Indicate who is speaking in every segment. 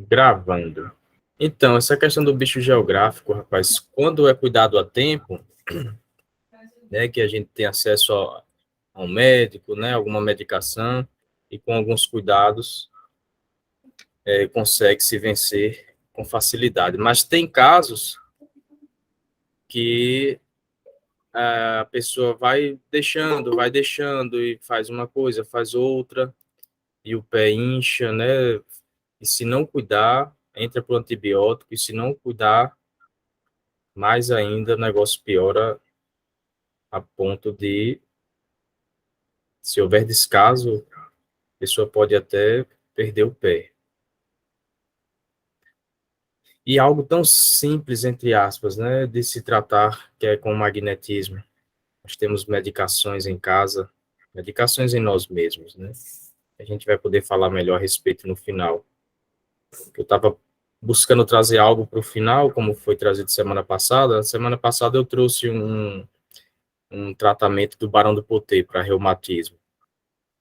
Speaker 1: Gravando. Então, essa questão do bicho geográfico, rapaz, quando é cuidado a tempo, né, que a gente tem acesso a um médico, né, alguma medicação, e com alguns cuidados, consegue se vencer com facilidade. Mas tem casos que a pessoa vai deixando, e faz uma coisa, faz outra, e o pé incha, né, e se não cuidar, entra para o antibiótico, e se não cuidar, mais ainda, o negócio piora a ponto de, se houver descaso, a pessoa pode até perder o pé. E algo tão simples, entre aspas, né, de se tratar, que é com o magnetismo. Nós temos medicações em casa, medicações em nós mesmos, né? A gente vai poder falar melhor a respeito no final. Eu estava buscando trazer algo para o final, como foi trazido semana passada. Semana passada eu trouxe um tratamento do Barão do Potê para reumatismo.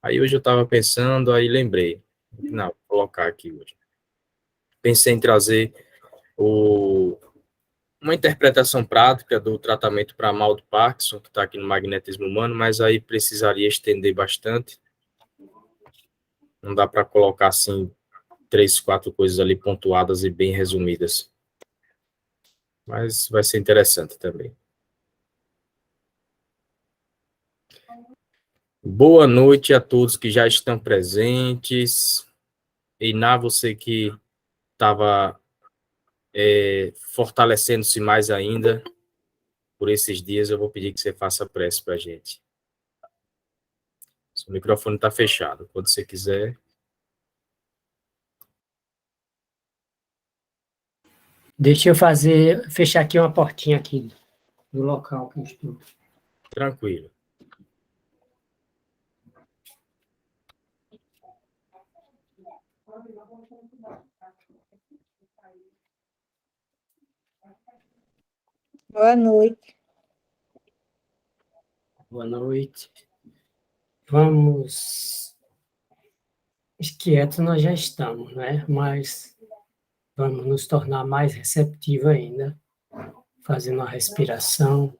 Speaker 1: Aí hoje eu estava pensando, aí lembrei. Não, vou colocar aqui hoje. Pensei em trazer uma interpretação prática do tratamento para mal do Parkinson, que está aqui no magnetismo humano, mas aí precisaria estender bastante. Não dá para colocar assim 3, 4 coisas ali pontuadas e bem resumidas. Mas vai ser interessante também. Boa noite a todos que já estão presentes. Iná, você que estava fortalecendo-se mais ainda por esses dias, eu vou pedir que você faça prece para a gente. Seu microfone está fechado. Quando você quiser.
Speaker 2: Deixa eu fechar aqui uma portinha aqui do local que eu estou.
Speaker 1: Tranquilo.
Speaker 3: Boa noite.
Speaker 2: Boa noite. Vamos. Quietos nós já estamos, né? Mas vamos nos tornar mais receptivos ainda, fazendo uma respiração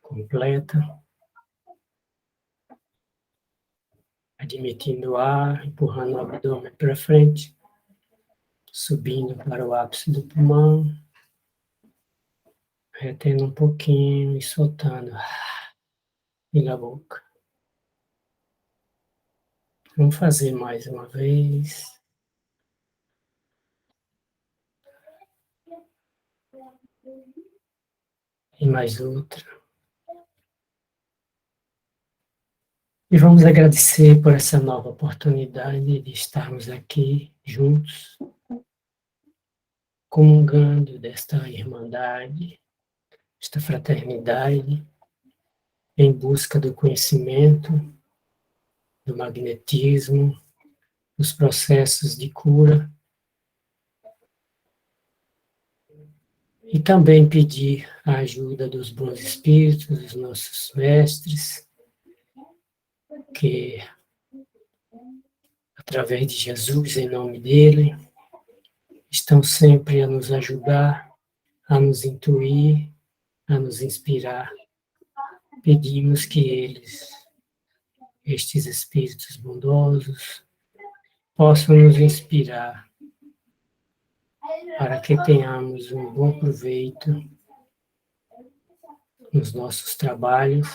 Speaker 2: completa, admitindo o ar, empurrando o abdômen para frente, subindo para o ápice do pulmão, retendo um pouquinho e soltando pela boca. Vamos fazer mais uma vez. E mais outra. E vamos agradecer por essa nova oportunidade de estarmos aqui juntos, comungando desta irmandade, esta fraternidade, em busca do conhecimento, do magnetismo, dos processos de cura. E também pedir a ajuda dos bons espíritos, dos nossos mestres, que, através de Jesus, em nome dele, estão sempre a nos ajudar, a nos intuir, a nos inspirar. Pedimos que eles, estes espíritos bondosos, possam nos inspirar para que tenhamos um bom proveito nos nossos trabalhos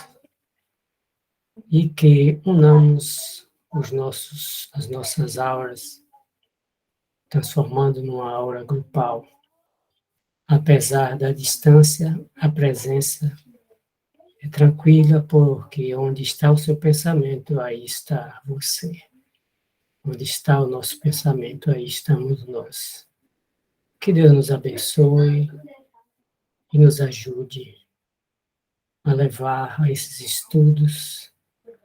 Speaker 2: e que unamos as nossas auras, transformando numa aura grupal. Apesar da distância, a presença é tranquila, porque onde está o seu pensamento, aí está você. Onde está o nosso pensamento, aí estamos nós. Que Deus nos abençoe e nos ajude a levar esses estudos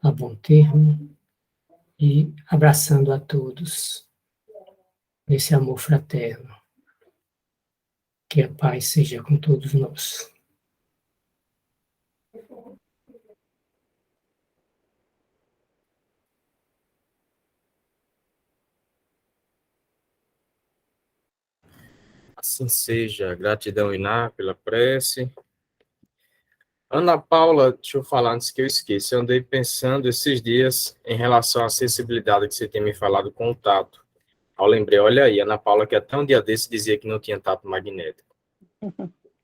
Speaker 2: a bom termo e abraçando a todos nesse amor fraterno. Que a paz seja com todos nós.
Speaker 1: Assim seja. Gratidão, Iná, pela prece. Ana Paula, deixa eu falar antes que eu esqueça. Eu andei pensando esses dias em relação à sensibilidade que você tem me falado com o tato. Eu lembrei, olha aí, Ana Paula, que até um dia desse dizia que não tinha tato magnético.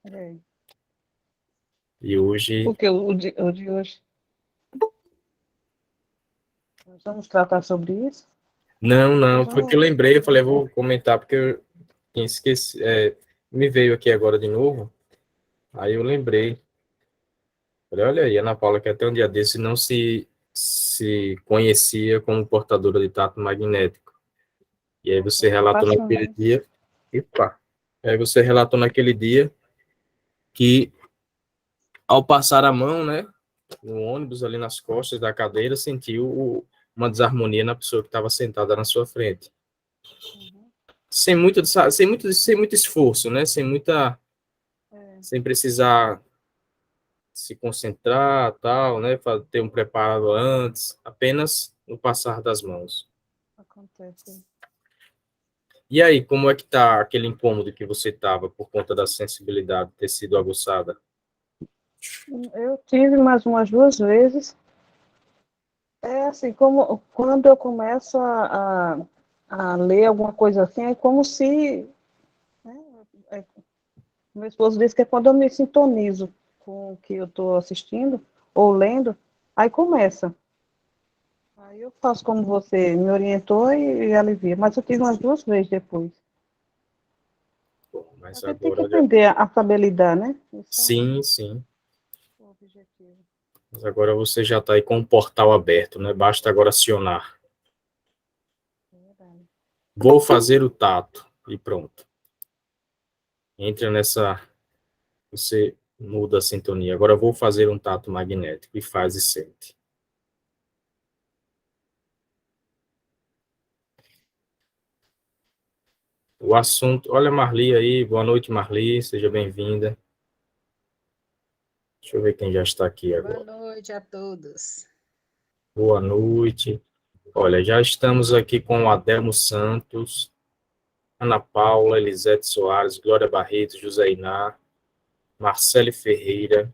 Speaker 4: É.
Speaker 1: E hoje...
Speaker 4: Porque o de hoje, nós vamos tratar sobre isso?
Speaker 1: Não,
Speaker 4: Nós
Speaker 1: foi que eu
Speaker 4: vamos,
Speaker 1: lembrei, eu falei, vou comentar, porque eu tinha esquecido, me veio aqui agora de novo, aí eu lembrei. Falei, olha aí, Ana Paula, que até um dia desse não se conhecia como portadora de tato magnético. E aí você
Speaker 4: eu
Speaker 1: relatou
Speaker 4: passo
Speaker 1: naquele
Speaker 4: mais.
Speaker 1: dia, epa, aí você relatou naquele dia que ao passar a mão, né, no ônibus ali nas costas da cadeira, sentiu uma desarmonia na pessoa que estava sentada na sua frente.
Speaker 4: Uhum.
Speaker 1: Sem muito esforço, né,
Speaker 4: É,
Speaker 1: sem precisar se concentrar, tal, né, ter um preparo antes, apenas no passar das mãos.
Speaker 4: acontece.
Speaker 1: E aí, como é que tá aquele incômodo que você tava por conta da sensibilidade ter sido aguçada?
Speaker 4: Eu tive mais umas duas vezes. É assim, como quando eu começo a ler alguma coisa assim, é como se, né, é, meu esposo disse que é quando eu me sintonizo com o que eu estou assistindo ou lendo, aí começa. Aí eu faço como você me orientou e alivia, mas eu tive umas duas vezes depois.
Speaker 1: Bom, mas
Speaker 4: A gente tem que
Speaker 1: agora já...
Speaker 4: aprender a saber lidar, né? Isso é
Speaker 1: Sim, sim.
Speaker 4: o objetivo.
Speaker 1: Mas agora você já está aí com o portal aberto, né? Basta agora acionar.
Speaker 4: É verdade.
Speaker 1: Vou fazer o tato e pronto. Entra nessa, você muda a sintonia. Agora vou fazer um tato magnético e faz e sente. O assunto, olha a Marli aí, boa noite Marli, seja bem-vinda. Deixa eu ver quem já está aqui
Speaker 5: Boa
Speaker 1: agora.
Speaker 5: noite a todos.
Speaker 1: Boa noite. Olha, já estamos aqui com o Adelmo Santos, Ana Paula, Elisete Soares, Glória Barreto, José Iná, Marcele Ferreira,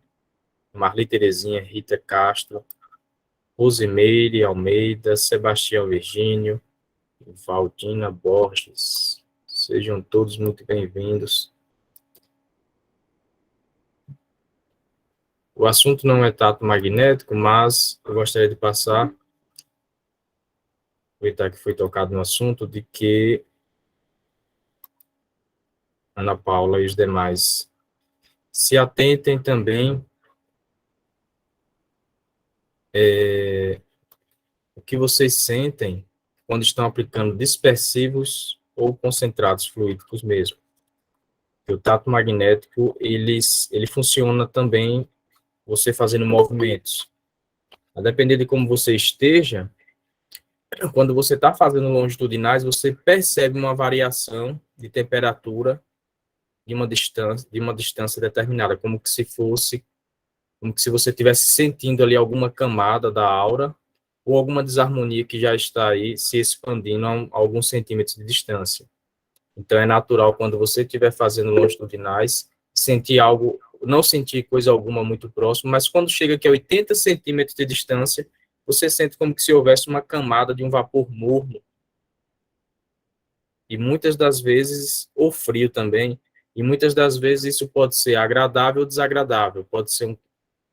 Speaker 1: Marli Terezinha, Rita Castro, Rosimeire Almeida, Sebastião Virgínio, Valdina Borges. Sejam todos muito bem-vindos. O assunto não é tato magnético, mas eu gostaria de passar, aproveitar que foi tocado no assunto, de que Ana Paula e os demais se atentem também o que vocês sentem quando estão aplicando dispersivos ou concentrados fluídicos mesmo. O tato magnético, ele funciona também você fazendo movimentos. A depender de como você esteja, quando você está fazendo longitudinais, você percebe uma variação de temperatura de uma distância determinada, como que se você estivesse sentindo ali alguma camada da aura ou alguma desarmonia que já está aí se expandindo a alguns centímetros de distância. Então, é natural, quando você estiver fazendo longitudinais, sentir algo, não sentir coisa alguma muito próximo, mas quando chega aqui a 80 centímetros de distância, você sente como que se houvesse uma camada de um vapor morno. E muitas das vezes, ou frio também, e muitas das vezes isso pode ser agradável ou desagradável, pode ser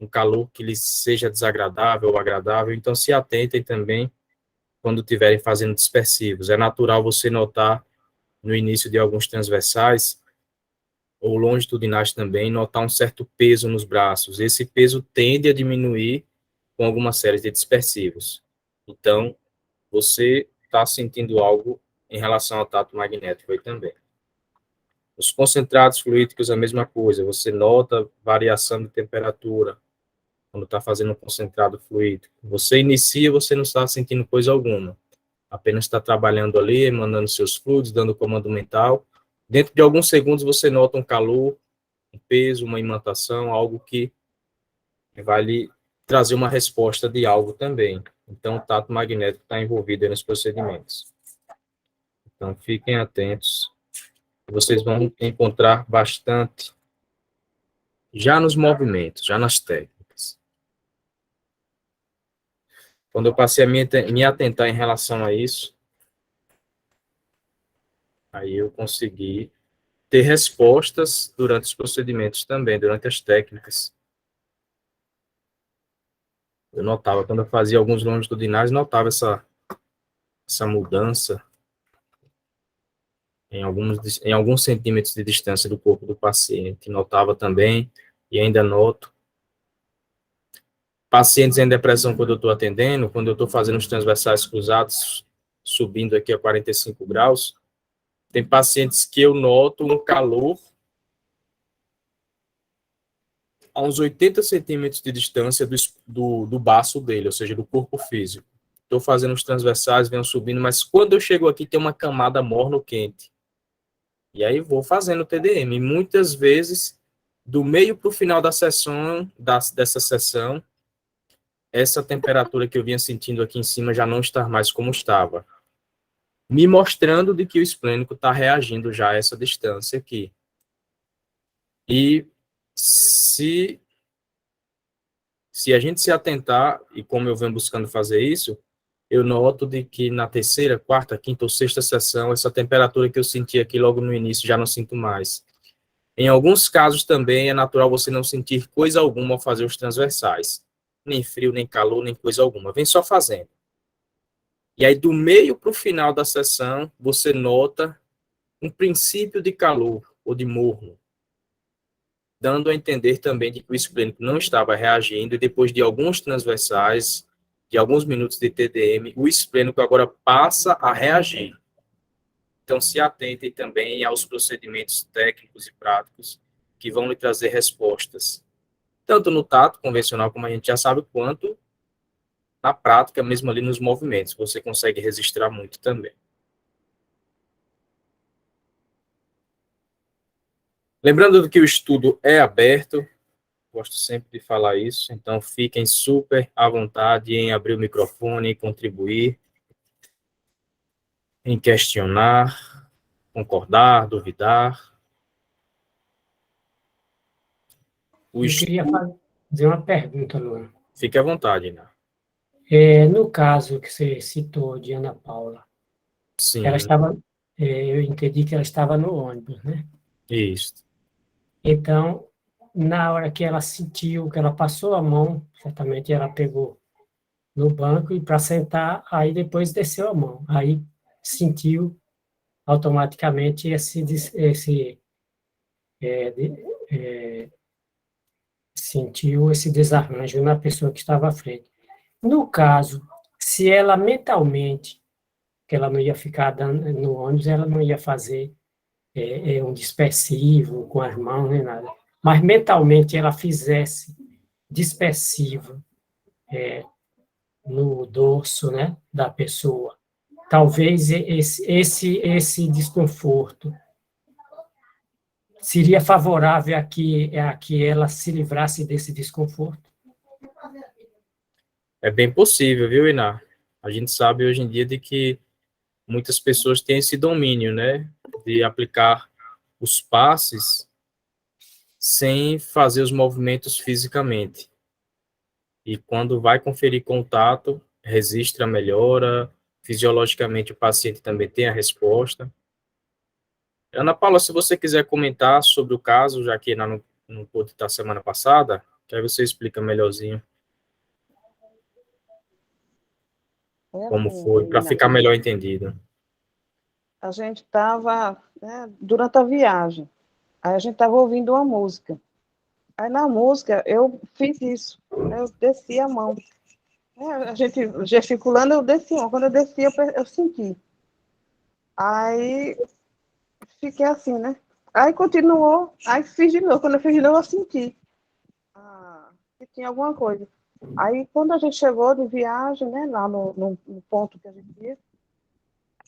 Speaker 1: um calor que lhe seja desagradável ou agradável, então se atentem também quando estiverem fazendo dispersivos. É natural você notar no início de alguns transversais ou longitudinais também, notar um certo peso nos braços. Esse peso tende a diminuir com alguma série de dispersivos. Então, você está sentindo algo em relação ao tato magnético aí também. Os concentrados fluídicos, a mesma coisa. Você nota variação de temperatura quando está fazendo um concentrado fluídico. Você inicia, você não está sentindo coisa alguma. Apenas está trabalhando ali, emanando seus fluidos, dando comando mental. Dentro de alguns segundos, você nota um calor, um peso, uma imantação, algo que vai lhe trazer uma resposta de algo também. Então, o tato magnético está envolvido nos procedimentos. Então, fiquem atentos Vocês vão encontrar bastante já nos movimentos, já nas técnicas. Quando eu passei a me atentar em relação a isso, aí eu consegui ter respostas durante os procedimentos também, durante as técnicas. Eu notava, quando eu fazia alguns longitudinais, notava essa mudança em alguns centímetros de distância do corpo do paciente. Notava também, e ainda noto, pacientes em depressão quando eu estou atendendo, quando eu estou fazendo os transversais cruzados, subindo aqui a 45 graus, tem pacientes que eu noto um calor a uns 80 centímetros de distância do baço dele, ou seja, do corpo físico. Estou fazendo os transversais, venho subindo, mas quando eu chego aqui tem uma camada morno-quente. E aí vou fazendo o TDM. E muitas vezes, do meio para o final da sessão, dessa sessão, essa temperatura que eu vinha sentindo aqui em cima já não está mais como estava. Me mostrando de que o esplênico está reagindo já a essa distância aqui. E se a gente se atentar, e como eu venho buscando fazer isso, eu noto de que na terceira, quarta, quinta ou sexta sessão, essa temperatura que eu senti aqui logo no início já não sinto mais. Em alguns casos também é natural você não sentir coisa alguma ao fazer os transversais. Nem frio, nem calor, nem coisa alguma. Vem só fazendo. E aí, do meio para o final da sessão, você nota um princípio de calor ou de morno, dando a entender também de que o esplênico não estava reagindo, e depois de alguns transversais, de alguns minutos de TDM, o esplênico agora passa a reagir. Então, se atentem também aos procedimentos técnicos e práticos que vão lhe trazer respostas, tanto no tato convencional, como a gente já sabe, quanto na prática, mesmo ali nos movimentos. Você consegue registrar muito também. Lembrando que o estudo é aberto, gosto sempre de falar isso, então fiquem super à vontade em abrir o microfone, contribuir, em questionar, concordar, duvidar.
Speaker 2: Eu queria fazer uma pergunta, Luana.
Speaker 1: Fique à vontade, né?
Speaker 2: No caso que você citou de Ana Paula,
Speaker 1: Sim,
Speaker 2: ela estava, eu entendi que ela estava no ônibus, né?
Speaker 1: isso.
Speaker 2: Então, na hora que ela sentiu, que ela passou a mão, certamente ela pegou no banco e para sentar, aí depois desceu a mão. Aí sentiu automaticamente sentiu esse desarranjo na pessoa que estava à frente. No caso, se ela mentalmente, que ela não ia ficar dando, no ônibus, ela não ia fazer um dispersivo com as mãos nem nada, mas mentalmente ela fizesse dispersivo no dorso, né, da pessoa, talvez esse desconforto seria favorável a que ela se livrasse desse desconforto.
Speaker 1: É bem possível, viu, Iná? A gente sabe hoje em dia de que muitas pessoas têm esse domínio, né, de aplicar os passes sem fazer os movimentos fisicamente. E quando vai conferir contato, registra a melhora, fisiologicamente o paciente também tem a resposta. Ana Paula, se você quiser comentar sobre o caso, já que não pôde estar semana passada, que aí você explica melhorzinho como foi, para ficar melhor entendido.
Speaker 4: A gente estava, né, durante a viagem, aí a gente estava ouvindo uma música. Aí na música eu fiz isso, né, eu desci a mão. A gente gesticulando, eu desci a mão. Quando eu desci, eu senti. Aí fiquei assim, né? Aí continuou, aí fiz de novo. Quando eu fiz de novo, eu senti que tinha alguma coisa. Aí quando a gente chegou de viagem, né, lá no ponto que a gente ia,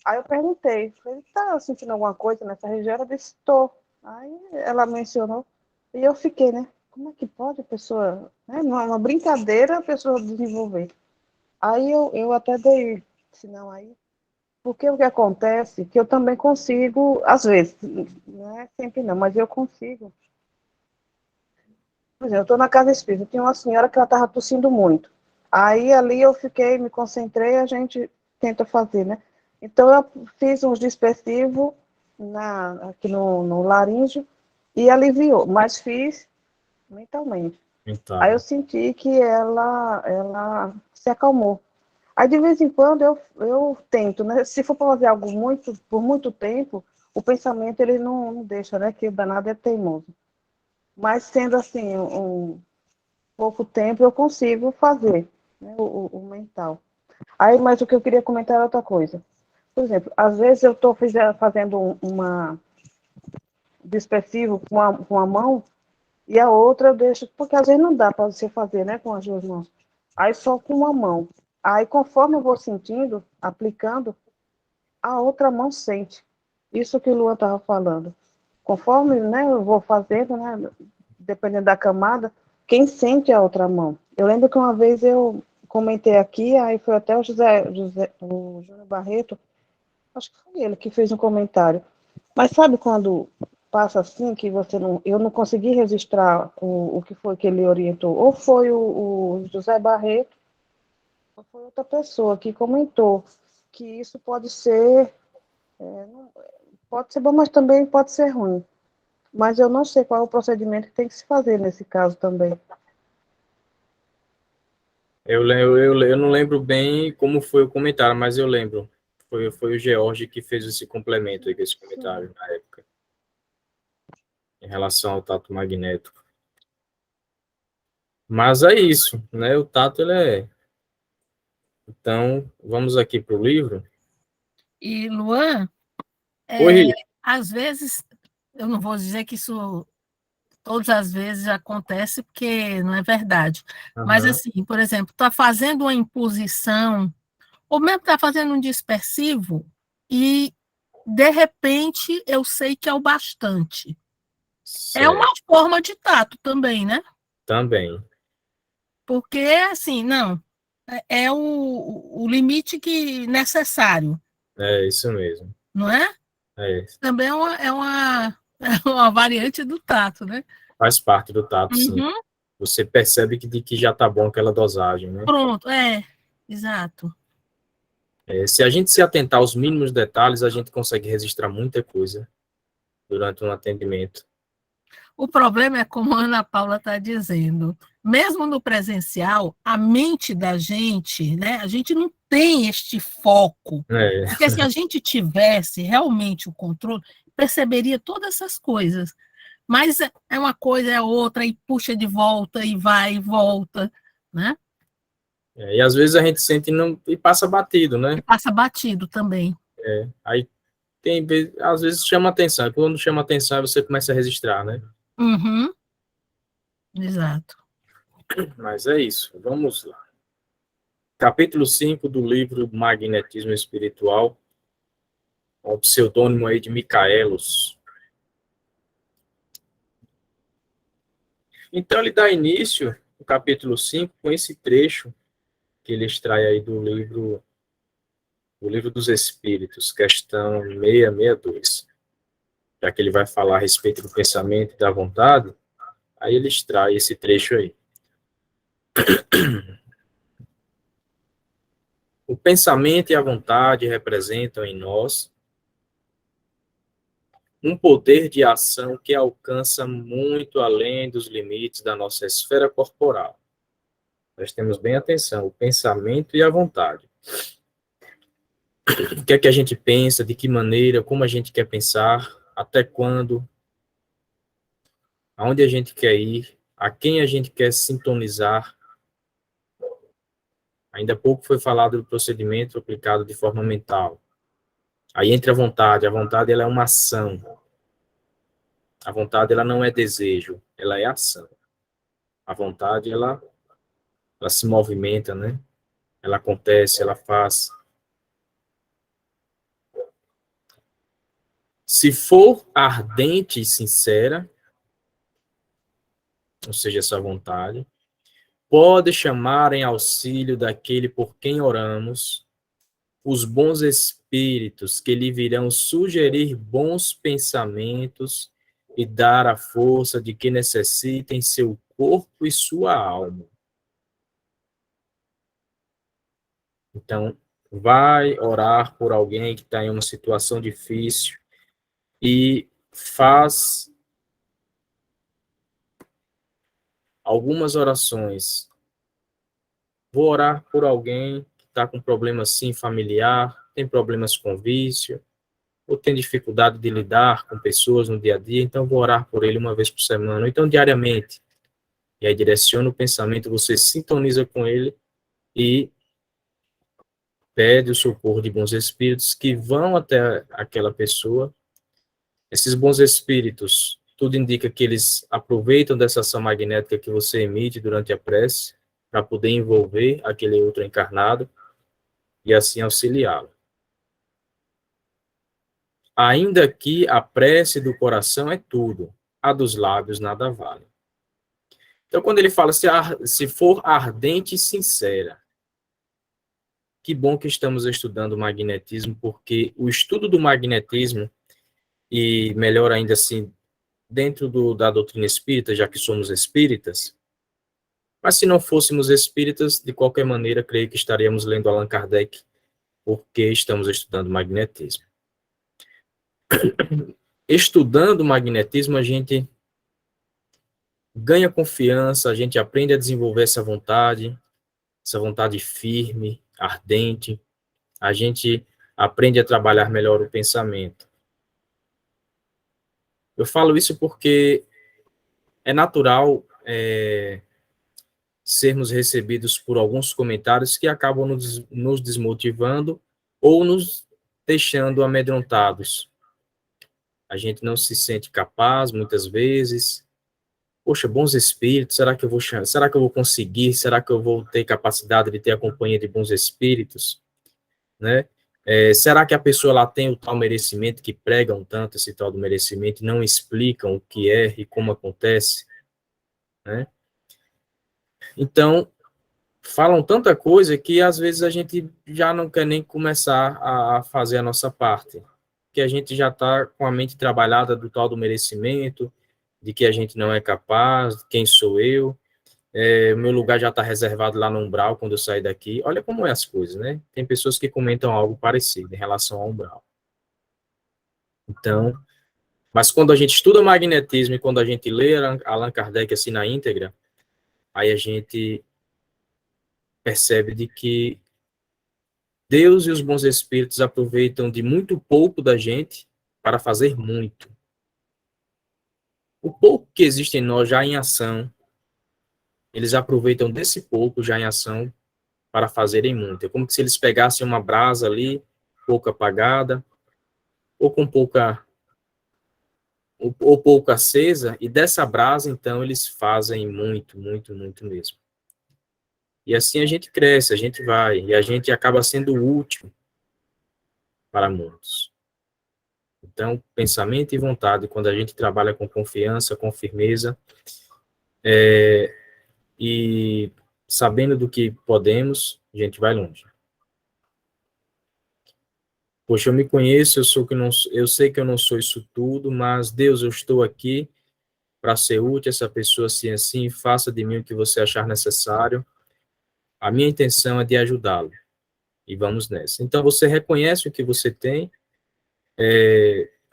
Speaker 4: aí eu perguntei, falei, tá sentindo alguma coisa nessa região? Ela disse, tô. Aí ela mencionou, e eu fiquei, né? Como é que pode a pessoa, né, numa brincadeira, a pessoa desenvolver? Aí eu até dei sinal aí, Porque o que acontece, que eu também consigo, às vezes, não é sempre não, mas eu consigo. Por exemplo, eu estou na casa espírita, tinha uma senhora que ela estava tossindo muito. Aí ali eu fiquei, me concentrei, a gente tenta fazer, né? Então eu fiz uns dispersivos aqui no laríngeo e aliviou, mas fiz mentalmente. Aí eu
Speaker 1: Então,
Speaker 4: senti que ela se acalmou. Aí, de vez em quando, eu tento, né? Se for para fazer algo por muito tempo, o pensamento ele não deixa, né? Que o danado é teimoso. Mas, sendo assim, um pouco tempo, eu consigo fazer, né? O mental. Aí, mas o que eu queria comentar é outra coisa. Por exemplo, às vezes eu estou fazendo uma dispersivo com a mão e a outra eu deixo, porque às vezes não dá para você fazer, né, com as duas mãos. Aí só com uma mão. Aí conforme eu vou sentindo, aplicando, a outra mão sente. Isso que o Luan estava falando. Conforme, né, eu vou fazendo, né, dependendo da camada, quem sente é a outra mão. Eu lembro que uma vez eu comentei aqui, aí foi até o Júnior Barreto, acho que foi ele que fez um comentário. Mas sabe quando passa assim que eu não consegui registrar o que foi que ele orientou? Ou foi o José Barreto, ou foi outra pessoa que comentou que isso pode ser bom, mas também pode ser ruim. Mas eu não sei qual é o procedimento que tem que se fazer nesse caso também.
Speaker 1: eu não lembro bem como foi o comentário, mas eu lembro. Foi o George que fez esse complemento aí, esse
Speaker 4: Sim.
Speaker 1: comentário na época, em relação ao tato magnético. Mas é isso, né? O tato, ele é. Então, vamos aqui para o livro.
Speaker 6: E, Luan,
Speaker 1: Oi,
Speaker 6: às vezes, eu não vou dizer que isso todas as vezes acontece, porque não é verdade. Mas,
Speaker 1: aham,
Speaker 6: assim, por exemplo, está fazendo uma imposição, ou mesmo está fazendo um dispersivo, e, de repente, eu sei que é o bastante. É uma
Speaker 1: certo,
Speaker 6: forma de tato também, né?
Speaker 1: também.
Speaker 6: Porque, assim, não, é o limite que necessário,
Speaker 1: É isso mesmo.
Speaker 6: não é?
Speaker 1: É,
Speaker 6: Também é uma variante do tato, né?
Speaker 1: faz parte do tato, sim.
Speaker 6: Uhum,
Speaker 1: Você percebe que já tá bom aquela dosagem, né?
Speaker 6: pronto, exato.
Speaker 1: Se a gente se atentar aos mínimos detalhes, a gente consegue registrar muita coisa durante um atendimento.
Speaker 6: O problema é como a Ana Paula está dizendo, mesmo no presencial, a mente da gente, né? A gente não tem este foco,
Speaker 1: É,
Speaker 6: porque se a gente tivesse realmente o controle, perceberia todas essas coisas. Mas é uma coisa, é outra, e puxa de volta, e vai e volta, né?
Speaker 1: e às vezes a gente sente e passa batido,
Speaker 6: E
Speaker 1: né?
Speaker 6: passa batido também.
Speaker 1: Aí às vezes chama atenção. E quando chama atenção, aí você começa a registrar, né?
Speaker 6: Uhum, exato.
Speaker 1: Mas é isso. Vamos lá. Capítulo 5 do livro Magnetismo Espiritual, com o pseudônimo aí de Micaelos. Então, ele dá início, no capítulo 5 com esse trecho que ele extrai aí do livro dos Espíritos, questão 662. Já que ele vai falar a respeito do pensamento e da vontade, aí ele extrai esse trecho aí. O pensamento e a vontade representam em nós um poder de ação que alcança muito além dos limites da nossa esfera corporal. Prestemos bem atenção, o pensamento e a vontade. O que é que a gente pensa, de que maneira, como a gente quer pensar, até quando, aonde a gente quer ir, a quem a gente quer sintonizar. Ainda há pouco foi falado do procedimento aplicado de forma mental. Aí entra a vontade ela é uma ação. A vontade ela não é desejo, ela é ação. A vontade ela se movimenta, né? Ela acontece, ela faz. Se for ardente e sincera, ou seja, essa vontade, pode chamar em auxílio daquele por quem oramos os bons espíritos que lhe virão sugerir bons pensamentos e dar a força de que necessita em seu corpo e sua alma. Então, vai orar por alguém que está em uma situação difícil e faz algumas orações. Vou orar por alguém que está com problema assim familiar, tem problemas com vício, ou tem dificuldade de lidar com pessoas no dia a dia, então vou orar por ele uma vez por semana, ou então diariamente. E aí direciona o pensamento, você sintoniza com ele e pede o socorro de bons espíritos que vão até aquela pessoa. Esses bons espíritos, tudo indica que eles aproveitam dessa ação magnética que você emite durante a prece para poder envolver aquele outro encarnado e assim auxiliá-lo. Ainda que a prece do coração é tudo, a dos lábios nada vale. Então, quando ele fala se for ardente e sincera, que bom que estamos estudando o magnetismo, porque o estudo do magnetismo, e melhor ainda assim, dentro da doutrina espírita, já que somos espíritas, mas se não fôssemos espíritas, de qualquer maneira, creio que estaríamos lendo Allan Kardec, porque estamos estudando magnetismo. Estudando magnetismo, a gente ganha confiança, a gente aprende a desenvolver essa vontade firme, ardente, a gente aprende a trabalhar melhor o pensamento. Eu falo isso porque é natural sermos recebidos por alguns comentários que acabam nos desmotivando ou nos deixando amedrontados. A gente não se sente capaz, muitas vezes. Poxa, bons espíritos, será que eu vou conseguir? Será que eu vou ter capacidade de ter a companhia de bons espíritos? Né? Será que a pessoa lá tem o tal merecimento, que pregam tanto esse tal do merecimento e não explicam o que é e como acontece? Né? Então, falam tanta coisa que às vezes a gente já não quer nem começar a fazer a nossa parte, que a gente já está com a mente trabalhada do tal do merecimento, de que a gente não é capaz, quem sou eu, o meu lugar já está reservado lá no umbral quando eu sair daqui. Olha como é as coisas, né? Tem pessoas que comentam algo parecido em relação ao umbral. Então, mas quando a gente estuda magnetismo e quando a gente lê Allan Kardec assim na íntegra, aí a gente percebe de que Deus e os bons espíritos aproveitam de muito pouco da gente para fazer muito. O pouco que existe em nós já em ação, eles aproveitam desse pouco já em ação para fazerem muito. É como se eles pegassem uma brasa ali, pouco apagada, ou com pouca ou pouco acesa, e dessa brasa, então, eles fazem muito, muito, muito mesmo. E assim a gente cresce, a gente vai, e a gente acaba sendo útil para muitos. Então, pensamento e vontade, quando a gente trabalha com confiança, com firmeza, e sabendo do que podemos, a gente vai longe. Poxa, eu me conheço, eu sei que eu não sou isso tudo, mas Deus, eu estou aqui para ser útil a essa pessoa assim, assim, faça de mim o que você achar necessário. A minha intenção é de ajudá-lo. E vamos nessa. Então, você reconhece o que você tem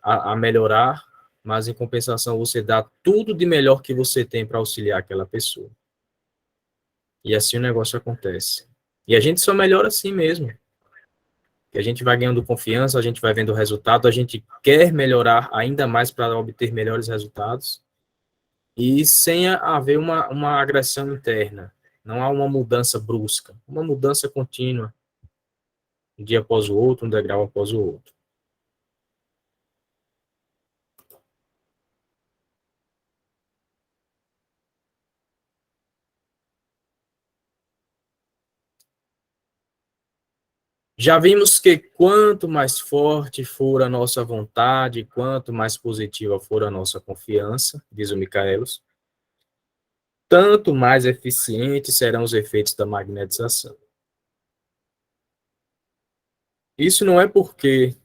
Speaker 1: a melhorar, mas em compensação você dá tudo de melhor que você tem para auxiliar aquela pessoa. E assim o negócio acontece. E a gente só melhora assim mesmo. Que a gente vai ganhando confiança, a gente vai vendo o resultado, a gente quer melhorar ainda mais para obter melhores resultados, e sem haver uma agressão interna. Não há uma mudança brusca, uma mudança contínua, um dia após o outro, um degrau após o outro. Já vimos que quanto mais forte for a nossa vontade, quanto mais positiva for a nossa confiança, diz o Michaelos, tanto mais eficientes serão os efeitos da magnetização. Isso não é porque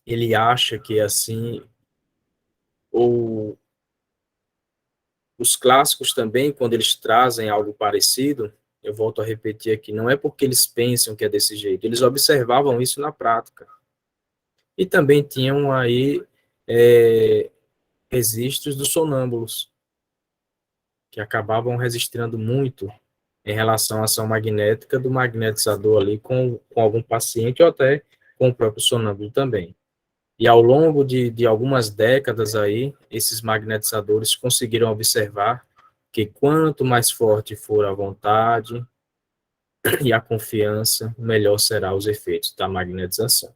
Speaker 1: ele acha que é assim, ou os clássicos também, quando eles trazem algo parecido, eu volto a repetir aqui, não é porque eles pensam que é desse jeito, eles observavam isso na prática. E também tinham aí registros dos sonâmbulos, que acabavam registrando muito em relação à ação magnética do magnetizador ali com algum paciente ou até com o próprio sonâmbulo também. E ao longo de algumas décadas aí, esses magnetizadores conseguiram observar que quanto mais forte for a vontade e a confiança, melhor serão os efeitos da magnetização.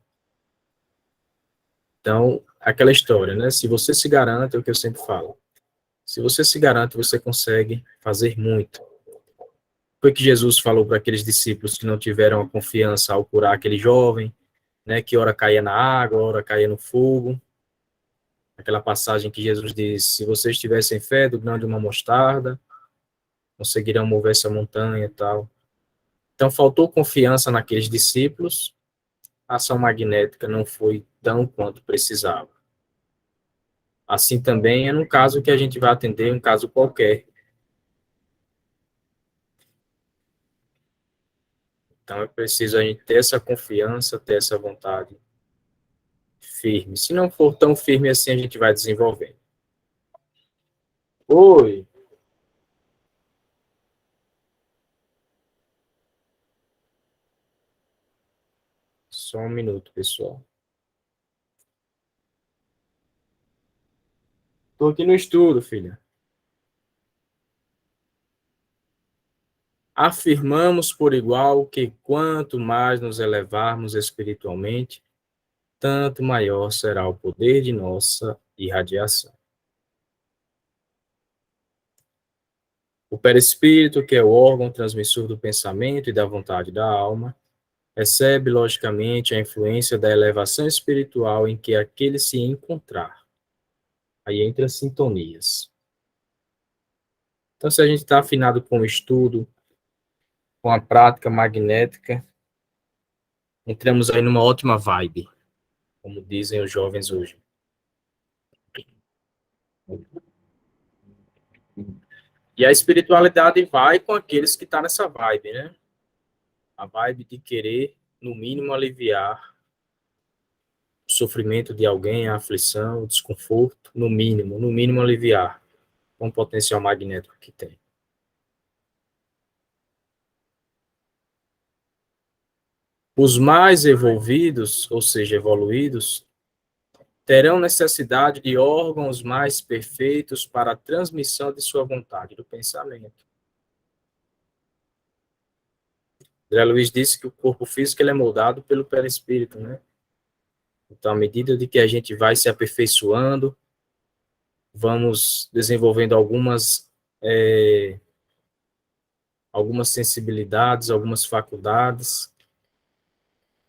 Speaker 1: Então, aquela história, né? Se você se garante, é o que eu sempre falo. Se você se garante, você consegue fazer muito. Foi que Jesus falou para aqueles discípulos que não tiveram a confiança ao curar aquele jovem, né? Que ora caía na água, ora caía no fogo. Aquela passagem que Jesus diz: se vocês tivessem fé do grão de uma mostarda, conseguirão mover essa montanha e tal. Então, faltou confiança naqueles discípulos, a ação magnética não foi tão quanto precisava. Assim também é no caso que a gente vai atender, um caso qualquer. Então, é preciso a gente ter essa confiança, ter essa vontade firme. Se não for tão firme assim, a gente vai desenvolvendo. Oi, só um minuto, pessoal. Estou aqui no estudo, filha. Afirmamos por igual que quanto mais nos elevarmos espiritualmente, tanto maior será o poder de nossa irradiação. O perispírito, que é o órgão transmissor do pensamento e da vontade da alma, recebe, logicamente, a influência da elevação espiritual em que aquele se encontrar. Aí entra as sintonias. Então, se a gente está afinado com o estudo, com a prática magnética, entramos aí numa ótima vibe, como dizem os jovens hoje. E a espiritualidade vai com aqueles que estão nessa vibe, né? A vibe de querer, no mínimo, aliviar o sofrimento de alguém, a aflição, o desconforto, no mínimo aliviar com o potencial magnético que tem. Os mais evolvidos, ou seja, evoluídos, terão necessidade de órgãos mais perfeitos para a transmissão de sua vontade, do pensamento. André Luiz disse que o corpo físico ele é moldado pelo perispírito, né? Então, à medida de que a gente vai se aperfeiçoando, vamos desenvolvendo algumas sensibilidades, algumas faculdades,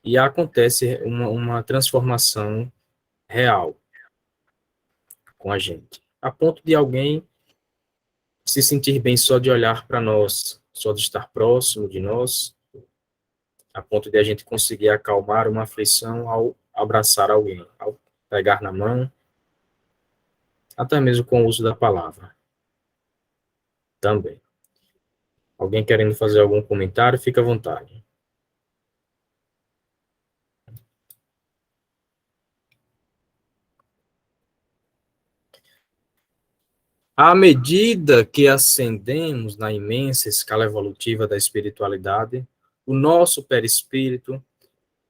Speaker 1: e acontece uma transformação real com a gente, a ponto de alguém se sentir bem só de olhar para nós, só de estar próximo de nós, a ponto de a gente conseguir acalmar uma aflição ao abraçar alguém, ao pegar na mão, até mesmo com o uso da palavra. Também. Alguém querendo fazer algum comentário, fica à vontade. À medida que ascendemos na imensa escala evolutiva da espiritualidade, o nosso perispírito,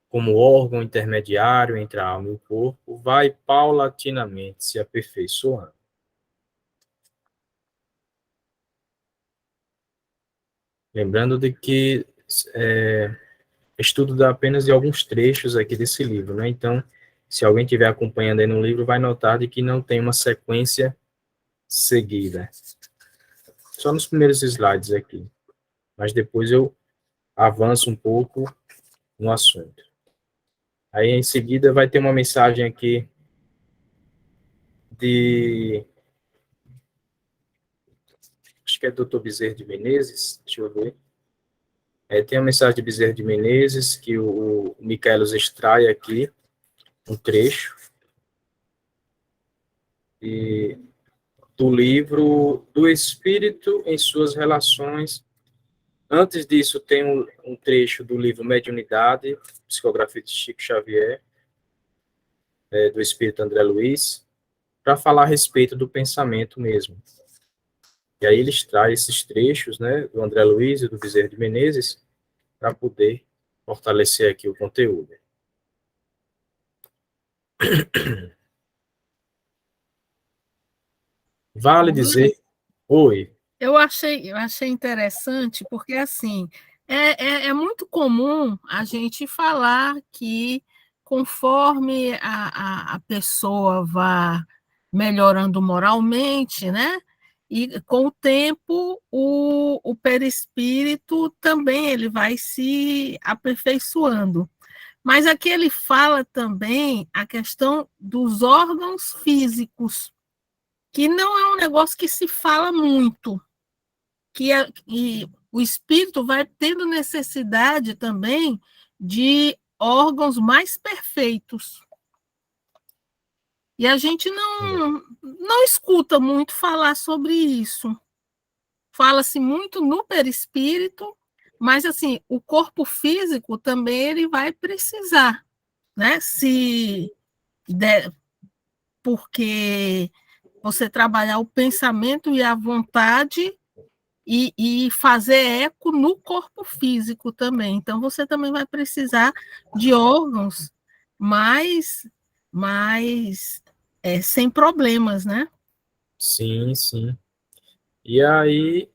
Speaker 1: como órgão intermediário entre a alma e o corpo, vai paulatinamente se aperfeiçoando. Lembrando de que estudo apenas de alguns trechos aqui desse livro, né? Então, se alguém estiver acompanhando aí no livro, vai notar de que não tem uma sequência seguida. Só nos primeiros slides aqui. Mas depois eu avanço um pouco no assunto. Aí, em seguida, vai ter uma mensagem aqui acho que é Dr. Bezerra de Menezes, deixa eu ver. Tem a mensagem de Bezerra de Menezes, que o Michaelis extrai aqui um trecho, e do livro Do Espírito em Suas Relações. Antes disso, tem um trecho do livro Mediunidade, psicografia de Chico Xavier, do Espírito André Luiz, para falar a respeito do pensamento mesmo. E aí eles trazem esses trechos, né, do André Luiz e do Bezerra de Menezes, para poder fortalecer aqui o conteúdo. Vale dizer... Oi.
Speaker 6: Eu achei interessante, porque, assim, é muito comum a gente falar que, conforme a pessoa vá melhorando moralmente, né? E, com o tempo, o perispírito também ele vai se aperfeiçoando. Mas aqui ele fala também a questão dos órgãos físicos, que não é um negócio que se fala muito, e o espírito vai tendo necessidade também de órgãos mais perfeitos. E a gente não escuta muito falar sobre isso. Fala-se muito no perispírito, mas, assim, o corpo físico também ele vai precisar, né? Porque você trabalhar o pensamento e a vontade e fazer eco no corpo físico também. Então, você também vai precisar de órgãos mais sem problemas, né?
Speaker 1: Sim, sim. E aí,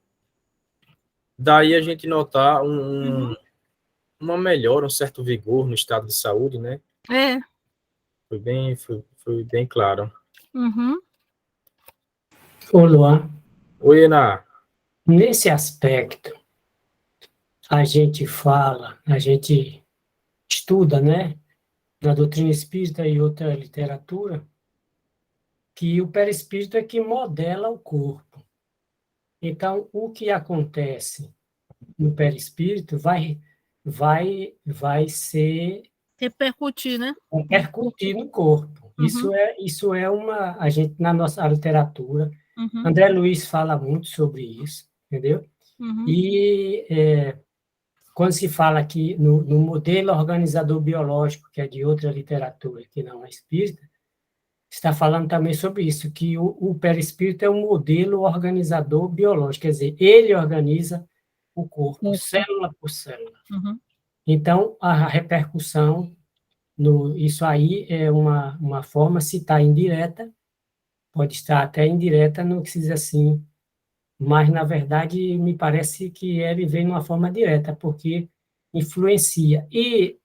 Speaker 1: daí a gente notar uma melhora, um certo vigor no estado de saúde, né?
Speaker 6: É.
Speaker 1: Foi bem claro.
Speaker 6: Uhum.
Speaker 2: Ô, Luan,
Speaker 1: Oi, Ená.
Speaker 2: nesse aspecto, a gente estuda, né, na doutrina espírita e outra literatura, que o perispírito é que modela o corpo. Então, o que acontece no perispírito vai ser
Speaker 6: Repercutir, né?
Speaker 2: repercutir no corpo.
Speaker 6: Uhum.
Speaker 2: Isso é a gente, na nossa literatura,
Speaker 6: Uhum.
Speaker 2: André Luiz fala muito sobre isso, entendeu?
Speaker 6: Uhum.
Speaker 2: E quando se fala aqui no modelo organizador biológico, que é de outra literatura, que não é espírita, está falando também sobre isso, que o perispírito é um modelo organizador biológico, quer dizer, ele organiza o corpo, célula por célula.
Speaker 6: Uhum.
Speaker 2: Então, a repercussão, isso aí é uma forma, se está indireta, pode estar até indireta, não que se diz assim, mas, na verdade, me parece que ele vem de uma forma direta, porque influencia. E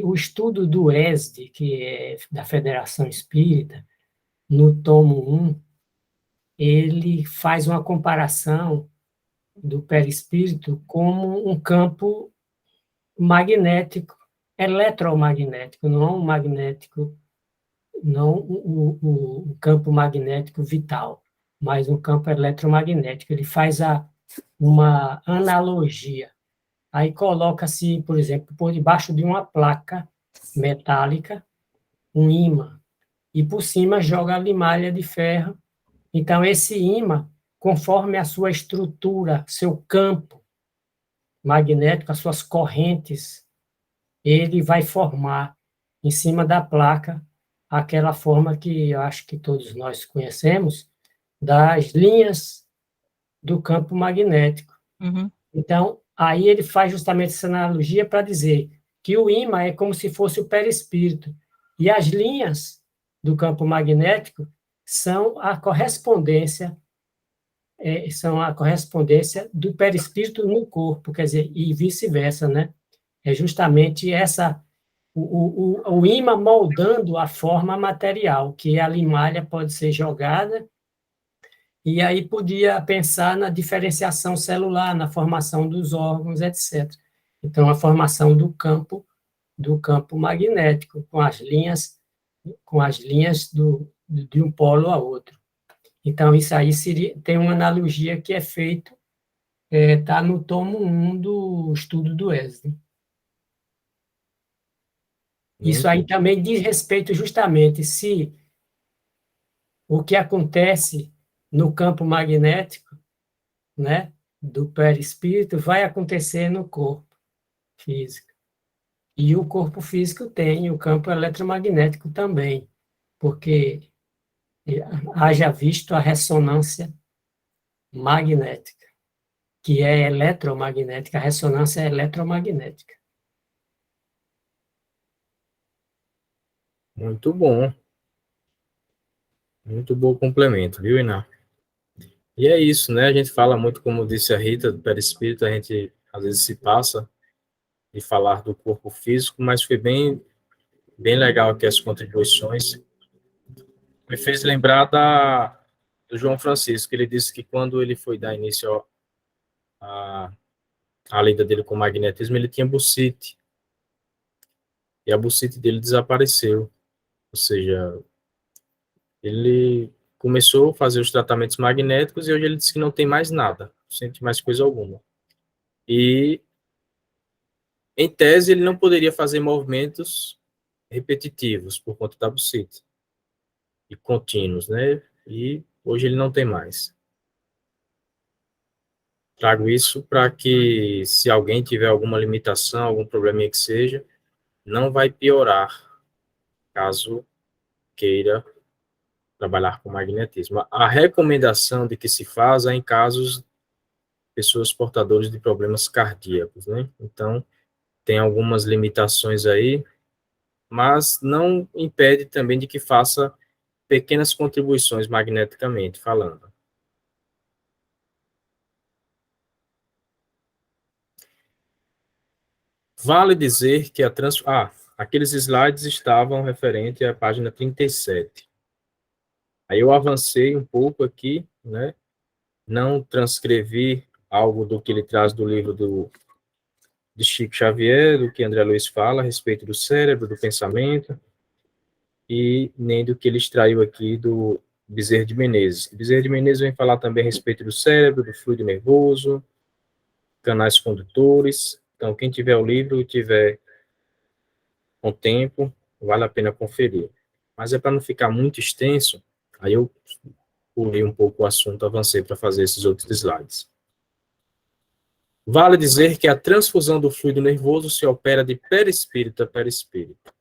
Speaker 2: o estudo do ESD, que é da Federação Espírita, no tomo 1, ele faz uma comparação do perispírito como um campo magnético, eletromagnético, não magnético, não o campo magnético vital, mas um campo eletromagnético. Ele faz uma analogia. Aí coloca-se, por exemplo, por debaixo de uma placa metálica, um ímã, e por cima joga a limalha de ferro. Então, esse ímã, conforme a sua estrutura, seu campo magnético, as suas correntes, ele vai formar em cima da placa aquela forma que eu acho que todos nós conhecemos, das linhas do campo magnético.
Speaker 6: Uhum.
Speaker 2: Então, aí ele faz justamente essa analogia para dizer que o ímã é como se fosse o perispírito, e as linhas do campo magnético são a correspondência do perispírito no corpo, quer dizer, e vice-versa, né? É justamente o ímã moldando a forma material, que a limalha pode ser jogada, e aí podia pensar na diferenciação celular, na formação dos órgãos, etc. Então, a formação do campo magnético, com as linhas de um polo a outro. Então, isso aí tem uma analogia que é feito está no tomo 1 do estudo do Wesley. Isso aí também diz respeito justamente se o que acontece no campo magnético, né, do perispírito, vai acontecer no corpo físico. E o corpo físico tem o campo eletromagnético também, porque haja visto a ressonância magnética, que é eletromagnética, a ressonância é eletromagnética.
Speaker 1: Muito bom. Muito bom complemento, viu, Iná? E é isso, né? A gente fala muito, como disse a Rita, do perispírito, a gente às vezes se passa de falar do corpo físico, mas foi bem legal aqui as contribuições. Me fez lembrar do João Francisco, ele disse que quando ele foi dar início à lida dele com o magnetismo, ele tinha bursite. E a bursite dele desapareceu. Ou seja, ele começou a fazer os tratamentos magnéticos e hoje ele disse que não tem mais nada, não sente mais coisa alguma. E, em tese, ele não poderia fazer movimentos repetitivos por conta da bursite. E contínuos, né? E hoje ele não tem mais. Trago isso para que, se alguém tiver alguma limitação, algum probleminha que seja, não vai piorar, caso queira trabalhar com magnetismo. A recomendação de que se faz é em casos de pessoas portadoras de problemas cardíacos, né? Então, tem algumas limitações aí, mas não impede também de que faça pequenas contribuições magneticamente falando. Vale dizer que aqueles slides estavam referente à página 37. Aí eu avancei um pouco aqui, né? Não transcrevi algo do que ele traz do livro de Chico Xavier, do que André Luiz fala a respeito do cérebro, do pensamento, e nem do que ele extraiu aqui do Bezerra de Menezes. Bezerra de Menezes vem falar também a respeito do cérebro, do fluido nervoso, canais condutores. Então, quem tiver o livro e tiver com tempo, vale a pena conferir. Mas é para não ficar muito extenso, aí eu pulei um pouco o assunto, avancei para fazer esses outros slides. Vale dizer que a transfusão do fluido nervoso se opera de perispírito a perispírito.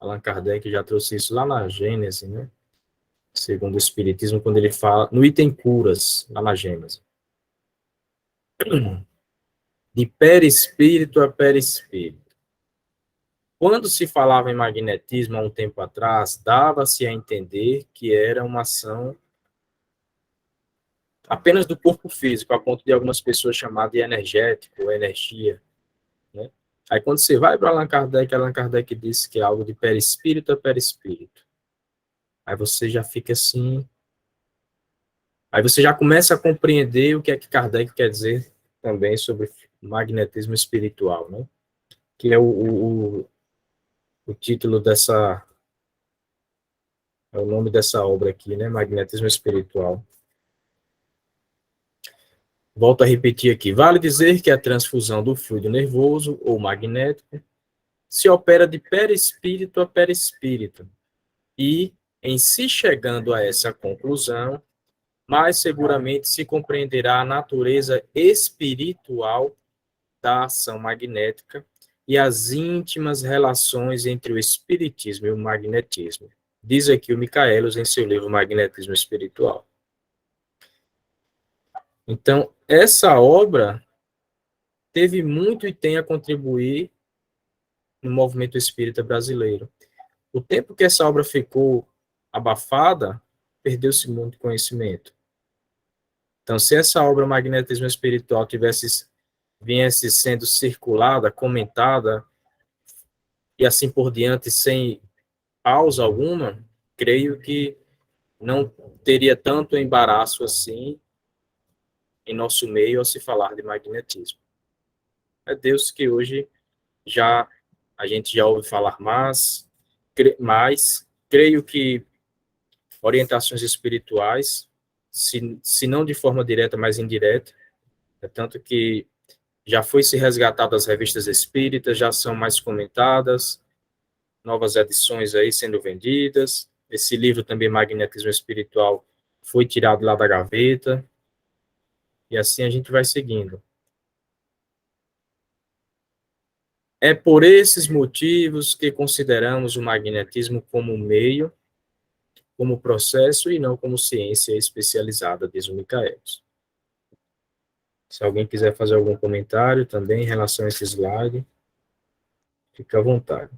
Speaker 1: Allan Kardec já trouxe isso lá na Gênese, né? Segundo o Espiritismo, quando ele fala, no item curas, lá na Gênese. De perispírito a perispírito. Quando se falava em magnetismo há um tempo atrás, dava-se a entender que era uma ação apenas do corpo físico, a ponto de algumas pessoas chamar de energético, ou energia, né? Aí quando você vai para Allan Kardec disse que é algo de perispírito a perispírito. Aí você já fica assim, aí você já começa a compreender o que é que Kardec quer dizer também sobre magnetismo espiritual, né? Que é o título dessa, é o nome dessa obra aqui, né? Magnetismo espiritual. Volto a repetir aqui. Vale dizer que a transfusão do fluido nervoso ou magnético se opera de perispírito a perispírito. E, em se chegando a essa conclusão, mais seguramente se compreenderá a natureza espiritual da ação magnética e as íntimas relações entre o espiritismo e o magnetismo. Diz aqui o Michaelis em seu livro Magnetismo Espiritual. Então, essa obra teve muito e tem a contribuir no movimento espírita brasileiro. O tempo que essa obra ficou abafada, perdeu-se muito conhecimento. Então, se essa obra Magnetismo Espiritual viesse sendo circulada, comentada, e assim por diante, sem pausa alguma, creio que não teria tanto embaraço assim em nosso meio ao se falar de magnetismo. É Deus que hoje a gente já ouve falar mais, creio que orientações espirituais, se não de forma direta, mas indireta, É tanto que já foi se resgatado as revistas espíritas, já são mais comentadas, novas edições aí sendo vendidas. Esse livro também, Magnetismo Espiritual, foi tirado lá da gaveta, e assim a gente vai seguindo. É por esses motivos que consideramos o magnetismo como meio, como processo e não como ciência especializada, diz o Michaelis. Se alguém quiser fazer algum comentário também em relação a esse slide, fica à vontade.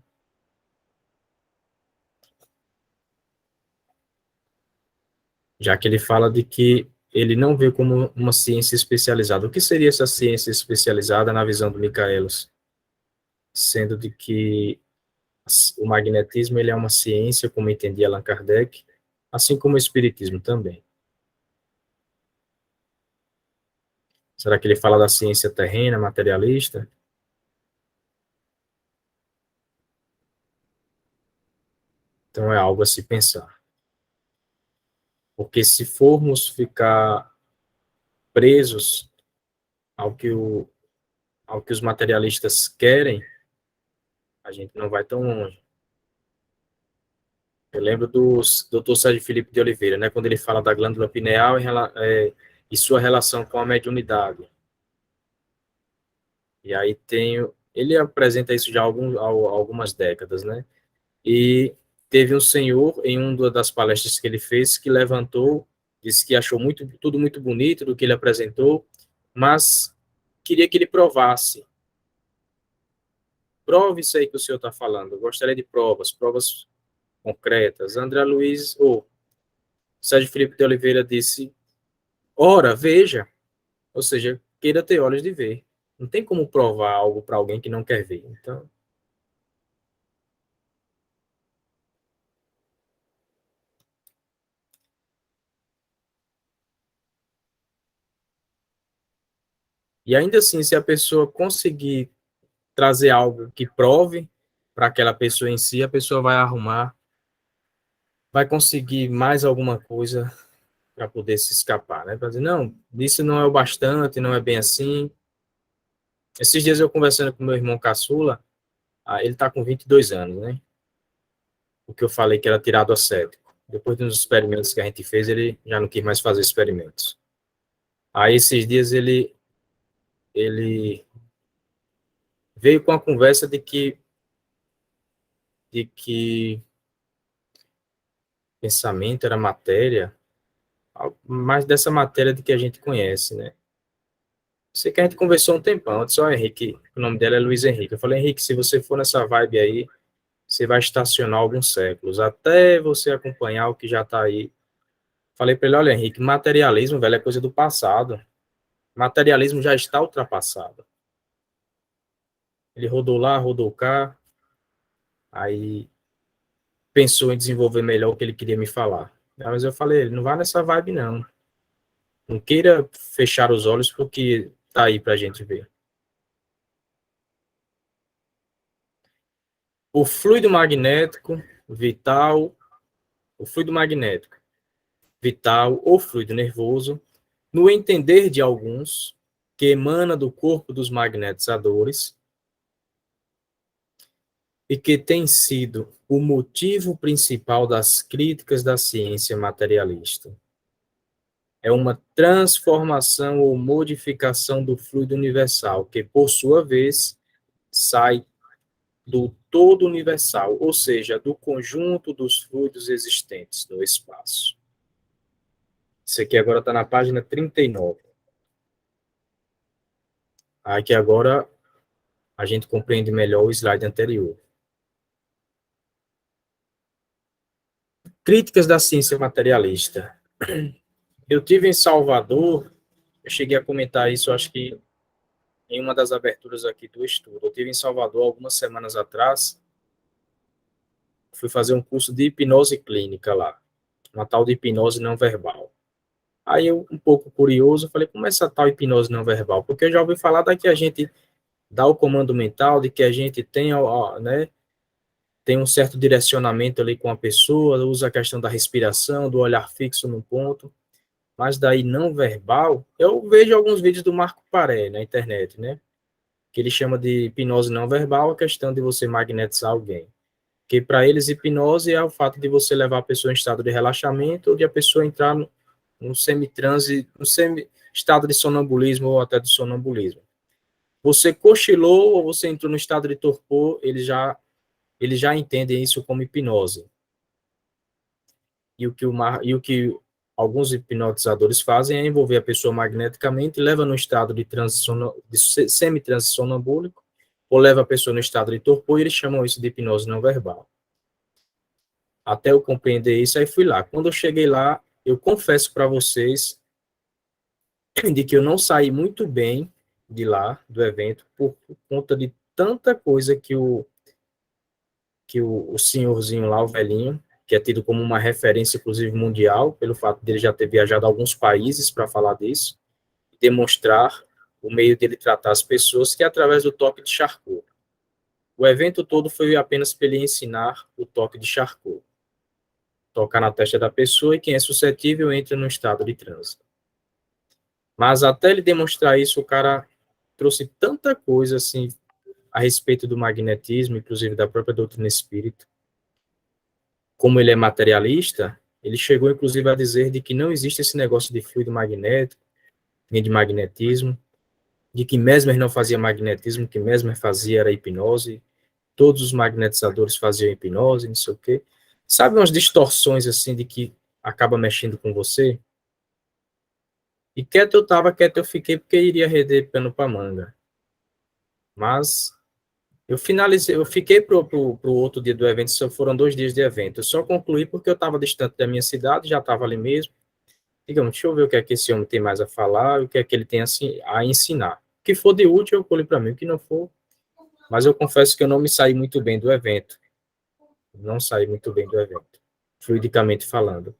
Speaker 1: Já que ele fala de que ele não vê como uma ciência especializada. O que seria essa ciência especializada na visão do Michaelis? Sendo de que o magnetismo ele é uma ciência, como entendia Allan Kardec, assim como o espiritismo também. Será que ele fala da ciência terrena, materialista? Então é algo a se pensar. Porque se formos ficar presos ao que, ao que os materialistas querem, a gente não vai tão longe. Eu lembro do Dr. Sérgio Filipe de Oliveira, né, quando ele fala da glândula pineal e sua relação com a mediunidade. E aí ele apresenta isso já há algumas décadas, né? E teve um senhor, em uma das palestras que ele fez, que levantou, disse que achou tudo muito bonito do que ele apresentou, mas queria que ele provasse. Prove isso aí que o senhor está falando. Eu gostaria de provas concretas. André Luiz, ou Sérgio Filipe de Oliveira disse, ora, veja, ou seja, queira ter olhos de ver. Não tem como provar algo para alguém que não quer ver. Então, e ainda assim, se a pessoa conseguir trazer algo que prove para aquela pessoa em si, a pessoa vai arrumar, vai conseguir mais alguma coisa para poder se escapar, né? Para dizer, não, isso não é o bastante, não é bem assim. Esses dias eu conversando com meu irmão caçula, ele está com 22 anos, né? O que eu falei que era tirado a cético. Depois dos experimentos que a gente fez, ele já não quis mais fazer experimentos. Aí esses dias ele veio com a conversa de que pensamento era matéria, mais dessa matéria de que a gente conhece, né? Sei que a gente conversou um tempão, eu disse, ó, Henrique, o nome dela é Luiz Henrique. Eu falei, Henrique, se você for nessa vibe aí, você vai estacionar alguns séculos, até você acompanhar o que já está aí. Falei para ele, olha, Henrique, materialismo, velho, é coisa do passado. Materialismo já está ultrapassado. Ele rodou lá, rodou cá, aí pensou em desenvolver melhor o que ele queria me falar. Mas eu falei, ele não vai nessa vibe, não. Não queira fechar os olhos porque tá aí pra gente ver. O fluido magnético vital, o fluido magnético vital ou fluido nervoso, no entender de alguns, que emana do corpo dos magnetizadores e que tem sido o motivo principal das críticas da ciência materialista. É uma transformação ou modificação do fluido universal, que, por sua vez, sai do todo universal, ou seja, do conjunto dos fluidos existentes no espaço. Isso aqui agora está na página 39. Aqui agora a gente compreende melhor o slide anterior. Críticas da ciência materialista. Eu tive em Salvador, eu cheguei a comentar isso, acho que em uma das aberturas aqui do estudo. Eu tive em Salvador algumas semanas atrás, fui fazer um curso de hipnose clínica lá, uma tal de hipnose não verbal. Aí eu, um pouco curioso, falei, como é essa tal hipnose não verbal? Porque eu já ouvi falar da que a gente dá o comando mental, de que a gente tem, né, tem um certo direcionamento ali com a pessoa, usa a questão da respiração, do olhar fixo num ponto. mas daí não verbal, eu vejo alguns vídeos do Marco Paré na internet, né? Que ele chama de hipnose não verbal, a questão de você magnetizar alguém. Que para eles, hipnose é o fato de você levar a pessoa em estado de relaxamento ou de a pessoa entrar no semi-transe, no estado de sonambulismo ou até de sonambulismo. Você cochilou ou você entrou no estado de torpor, eles já entendem isso como hipnose. E o que alguns hipnotizadores fazem é envolver a pessoa magneticamente, leva no estado de semi-transe sonambúlico, ou leva a pessoa no estado de torpor, e eles chamam isso de hipnose não verbal. Até eu compreender isso, aí fui lá. Quando eu cheguei lá, eu confesso para vocês de que eu não saí muito bem de lá, do evento, por conta de tanta coisa que o senhorzinho lá, o velhinho, que é tido como uma referência, inclusive, mundial, pelo fato dele já ter viajado a alguns países para falar disso, demonstrar o meio dele tratar as pessoas, que é através do toque de Charcot. O evento todo foi apenas para ele ensinar o toque de Charcot. Tocar na testa da pessoa e quem é suscetível entra no estado de transe. Mas até ele demonstrar isso, o cara trouxe tanta coisa assim a respeito do magnetismo, inclusive da própria doutrina espírita. Como ele é materialista, ele chegou inclusive a dizer de que não existe esse negócio de fluido magnético, nem de magnetismo, de que Mesmer não fazia magnetismo, que Mesmer fazia era hipnose, todos os magnetizadores faziam hipnose, não sei o quê. Sabe umas distorções assim de que acaba mexendo com você? E quieto eu tava, quieto eu fiquei, porque iria render pano para manga. Mas eu finalizei, eu fiquei pro outro dia do evento, só foram 2 dias de evento. Eu só concluí porque eu estava distante da minha cidade, já estava ali mesmo. Digamos, deixa eu ver o que é que esse homem tem mais a falar, o que é que ele tem assim, a ensinar. O que for de útil, eu colhi para mim, o que não for. Mas eu confesso que eu não me saí muito bem do evento. Não saí muito bem do evento, fluidicamente falando.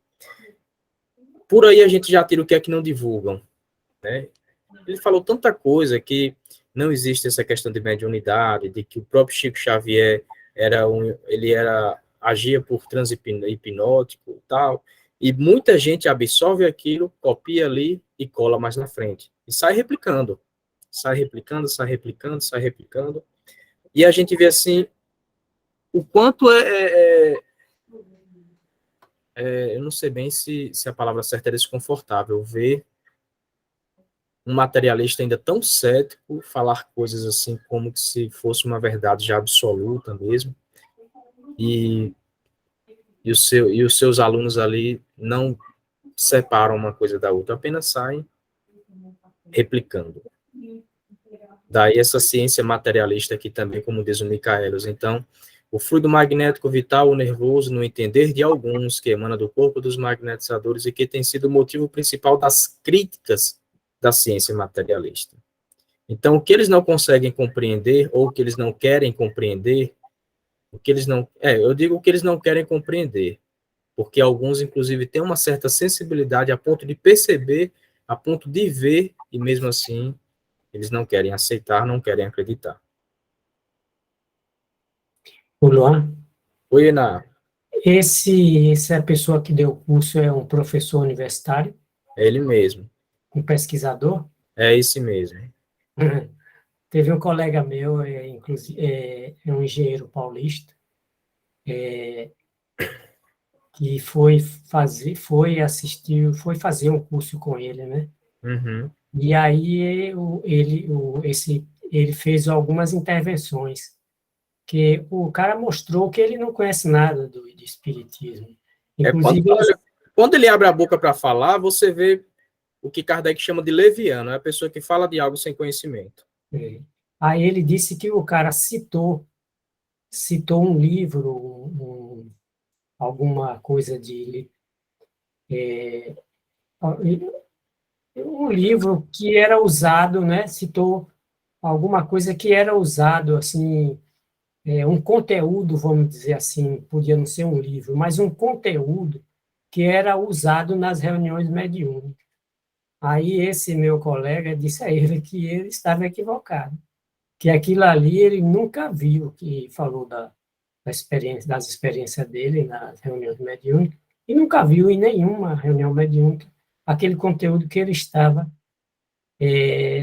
Speaker 1: Por aí a gente já tira o que é que não divulgam, né? Ele falou tanta coisa que não existe essa questão de mediunidade, de que o próprio Chico Xavier agia por transe hipnótico e tal, e muita gente absorve aquilo, copia ali e cola mais na frente, e sai replicando, e a gente vê assim, o quanto eu não sei bem se a palavra certa é desconfortável, ver um materialista ainda tão cético falar coisas assim como se fosse uma verdade já absoluta mesmo, e os seus alunos ali não separam uma coisa da outra, apenas saem replicando. Daí essa ciência materialista aqui também, como diz o Michaelis. Então, o fluido magnético vital ou nervoso, no entender de alguns, que emana do corpo dos magnetizadores e que tem sido o motivo principal das críticas da ciência materialista. Então, o que eles não conseguem compreender, ou o que eles não querem compreender, eu digo o que eles não querem compreender, porque alguns, inclusive, têm uma certa sensibilidade a ponto de perceber, a ponto de ver, e mesmo assim, eles não querem aceitar, não querem acreditar.
Speaker 2: O Luan,
Speaker 1: Oi, Ená.
Speaker 2: essa pessoa que deu o curso é um professor universitário,
Speaker 1: É ele mesmo.
Speaker 2: um pesquisador?
Speaker 1: É esse mesmo.
Speaker 2: Teve um colega meu, inclusive, é um engenheiro paulista, que foi fazer um curso com ele, né?
Speaker 1: Uhum.
Speaker 2: E aí ele fez algumas intervenções, que o cara mostrou que ele não conhece nada de espiritismo. Inclusive,
Speaker 1: quando ele abre a boca para falar, você vê o que Kardec chama de leviano, é a pessoa que fala de algo sem conhecimento.
Speaker 2: Aí ele disse que o cara citou um livro, alguma coisa um livro que era usado, né? Citou alguma coisa que era usado, assim, um conteúdo, vamos dizer assim, podia não ser um livro, mas um conteúdo que era usado nas reuniões mediúnicas. Aí esse meu colega disse a ele que ele estava equivocado, que aquilo ali ele nunca viu, que falou das experiências dele nas reuniões mediúnicas, e nunca viu em nenhuma reunião mediúnica aquele conteúdo que ele estava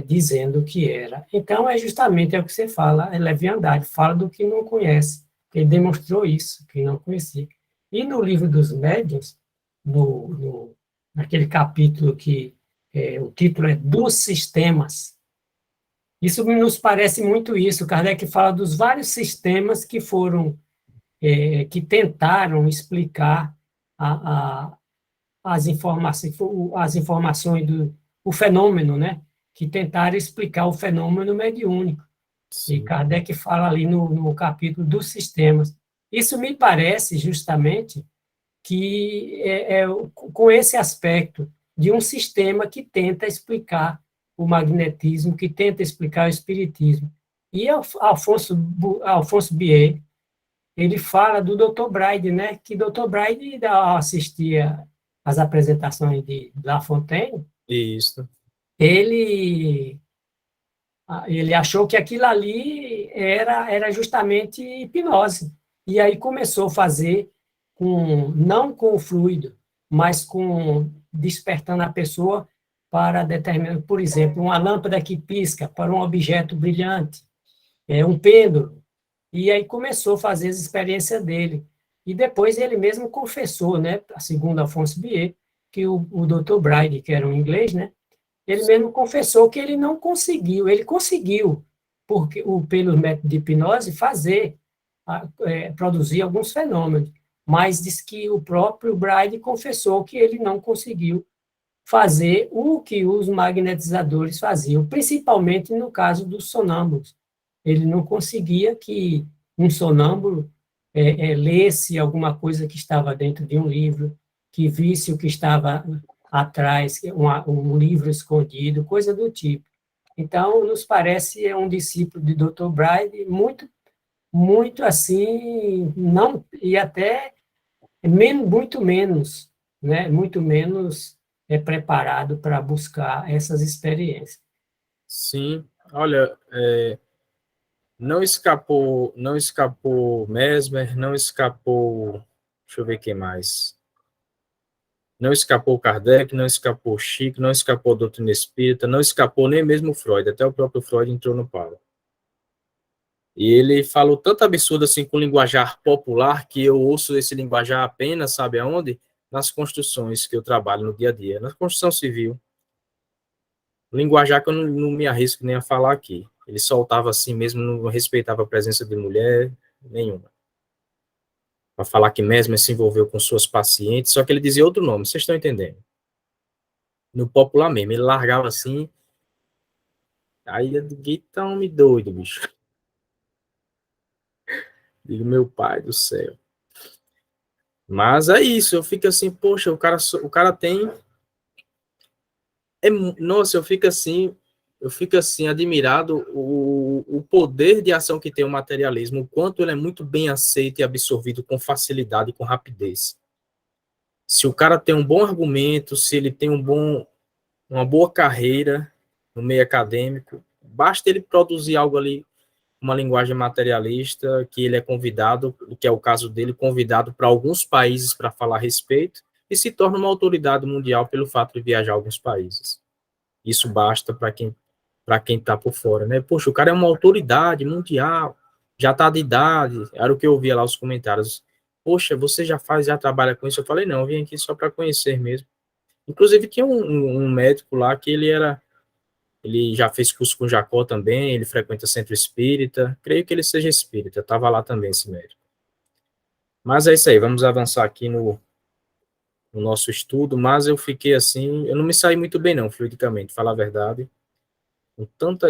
Speaker 2: dizendo que era. Então, é justamente o que você fala, é leviandade, fala do que não conhece. Ele demonstrou isso, que não conhecia. E no livro dos médiuns, naquele capítulo que o título é Dos Sistemas, isso nos parece muito isso. Kardec fala dos vários sistemas que foram, que tentaram explicar as informações o fenômeno, né? Que tentaram explicar o fenômeno mediúnico. E Kardec fala ali no capítulo dos sistemas. Isso me parece justamente que com esse aspecto de um sistema que tenta explicar o magnetismo, que tenta explicar o espiritismo. E Alfonso Bier, ele fala do Dr. Braide, né? Que Dr. Braide assistia às apresentações de La Fontaine.
Speaker 1: Isso.
Speaker 2: Ele achou que aquilo ali era justamente hipnose. E aí começou a fazer, não com o fluido, mas despertando a pessoa para determinar, por exemplo, uma lâmpada que pisca para um objeto brilhante, um pêndulo. E aí começou a fazer as experiências dele. E depois ele mesmo confessou, né, segundo Alfonso Bier, que o Dr. Braide, que era um inglês, né, ele mesmo confessou que ele não conseguiu. Ele conseguiu, pelo método de hipnose, produzir alguns fenômenos, mas diz que o próprio Braide confessou que ele não conseguiu fazer o que os magnetizadores faziam, principalmente no caso dos sonâmbulos. Ele não conseguia que um sonâmbulo lesse alguma coisa que estava dentro de um livro, que visse o que estava atrás, um livro escondido, coisa do tipo. Então, nos parece um discípulo de Dr. Braide muito, muito assim, não, e até muito menos, né, muito menos preparado para buscar essas experiências.
Speaker 1: Sim, olha, não escapou Mesmer, não escapou, deixa eu ver quem mais. Não escapou Kardec, não escapou Chico, não escapou a doutrina espírita, não escapou nem mesmo Freud, até o próprio Freud entrou no pau. E ele falou tanto absurdo assim com linguajar popular que eu ouço esse linguajar apenas, sabe aonde? Nas construções que eu trabalho no dia a dia, na construção civil. Linguajar que eu não me arrisco nem a falar aqui. Ele soltava assim mesmo, não respeitava a presença de mulher nenhuma. Para falar que Mesmer se envolveu com suas pacientes, só que ele dizia outro nome, vocês estão entendendo? No popular mesmo, ele largava assim, aí eu digo, tá homem doido, bicho. Digo, meu pai do céu. Mas é isso, eu fico assim, poxa, o cara tem... nossa, eu fico assim, admirado o poder de ação que tem o materialismo, o quanto ele é muito bem aceito e absorvido com facilidade e com rapidez. Se o cara tem um bom argumento, se ele tem uma boa carreira no meio acadêmico, basta ele produzir algo ali, uma linguagem materialista, que ele é convidado, que é o caso dele, convidado para alguns países para falar a respeito, e se torna uma autoridade mundial pelo fato de viajar a alguns países. Isso basta para quem está por fora, né? Poxa, o cara é uma autoridade mundial, já está de idade, era o que eu via lá os comentários. Poxa, você já trabalha com isso? Eu falei, não, eu vim aqui só para conhecer mesmo. Inclusive, tinha um médico lá que ele já fez curso com Jacó também, ele frequenta centro espírita, creio que ele seja espírita, estava lá também esse médico. Mas é isso aí, vamos avançar aqui no nosso estudo, mas eu fiquei assim, eu não me saí muito bem não, fluidicamente, falar a verdade.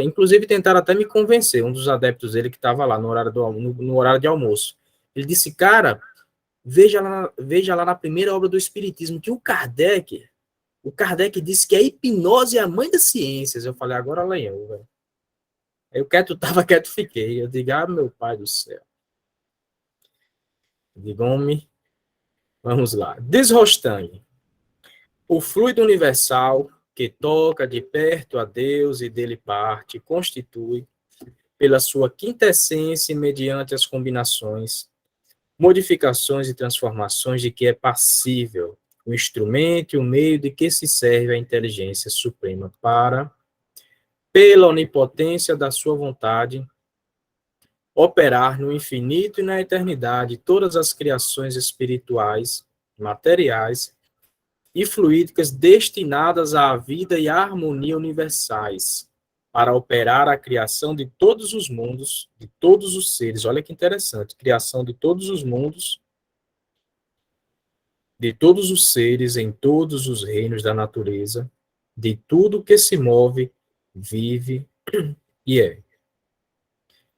Speaker 1: Inclusive tentaram até me convencer, um dos adeptos dele que estava lá no horário de almoço. Ele disse, cara, veja lá na primeira obra do Espiritismo, que o Kardec disse que a hipnose é a mãe das ciências. Eu falei, agora lenhou, velho. Aí tava quieto, fiquei. Eu digo, meu pai do céu. Eu digo, homem, vamos lá. Desrostangue. O fluido universal que toca de perto a Deus e dele parte, constitui, pela sua quintessência e mediante as combinações, modificações e transformações de que é passível o instrumento e o meio de que se serve a inteligência suprema para, pela onipotência da sua vontade, operar no infinito e na eternidade todas as criações espirituais, materiais e fluídicas destinadas à vida e à harmonia universais, para operar a criação de todos os mundos, de todos os seres. Olha que interessante, criação de todos os mundos, de todos os seres em todos os reinos da natureza, de tudo que se move, vive e é.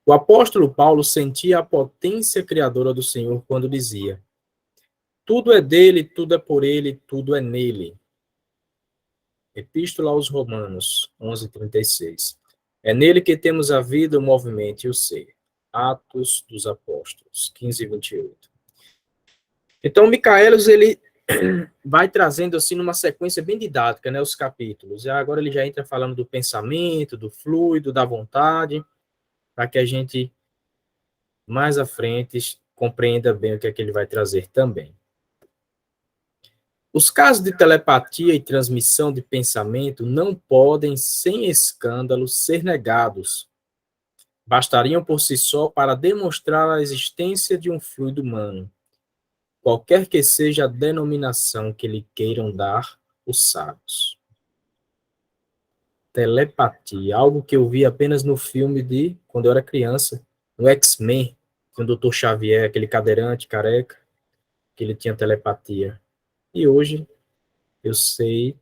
Speaker 1: O apóstolo Paulo sentia a potência criadora do Senhor quando dizia: tudo é dele, tudo é por ele, tudo é nele. Epístola aos Romanos, 11:36. É nele que temos a vida, o movimento e o ser. Atos dos Apóstolos, 15:28. Então, Micaelos, ele vai trazendo, assim, numa sequência bem didática, né, os capítulos. E agora ele já entra falando do pensamento, do fluido, da vontade, para que a gente, mais à frente, compreenda bem o que é que ele vai trazer também. Os casos de telepatia e transmissão de pensamento não podem, sem escândalo, ser negados. Bastariam por si só para demonstrar a existência de um fluido humano, qualquer que seja a denominação que lhe queiram dar os sábios. Telepatia, algo que eu vi apenas no filme de quando eu era criança, no X-Men, com o Dr. Xavier, aquele cadeirante careca, que ele tinha telepatia. E hoje eu sei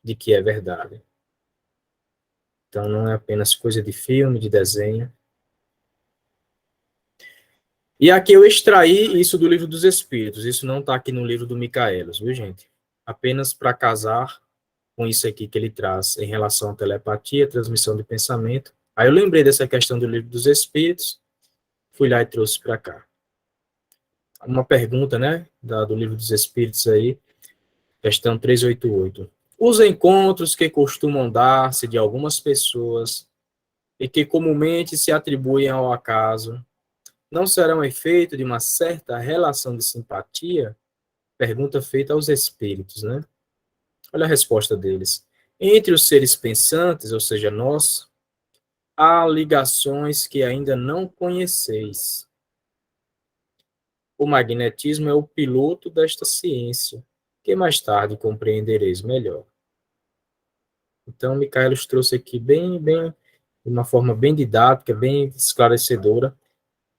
Speaker 1: de que é verdade. Então não é apenas coisa de filme, de desenho. E aqui eu extraí isso do Livro dos Espíritos. Isso não está aqui no livro do Micaelos, viu, gente? Apenas para casar com isso aqui que ele traz em relação à telepatia, transmissão de pensamento. Aí eu lembrei dessa questão do Livro dos Espíritos, fui lá e trouxe para cá. Uma pergunta, né, do Livro dos Espíritos aí, questão 388. Os encontros que costumam dar-se de algumas pessoas e que comumente se atribuem ao acaso não serão efeito de uma certa relação de simpatia? Pergunta feita aos espíritos, né? Olha a resposta deles. Entre os seres pensantes, ou seja, nós, há ligações que ainda não conheceis. O magnetismo é o piloto desta ciência, que mais tarde compreendereis melhor. Então, Micaelos trouxe aqui de uma forma bem didática, bem esclarecedora,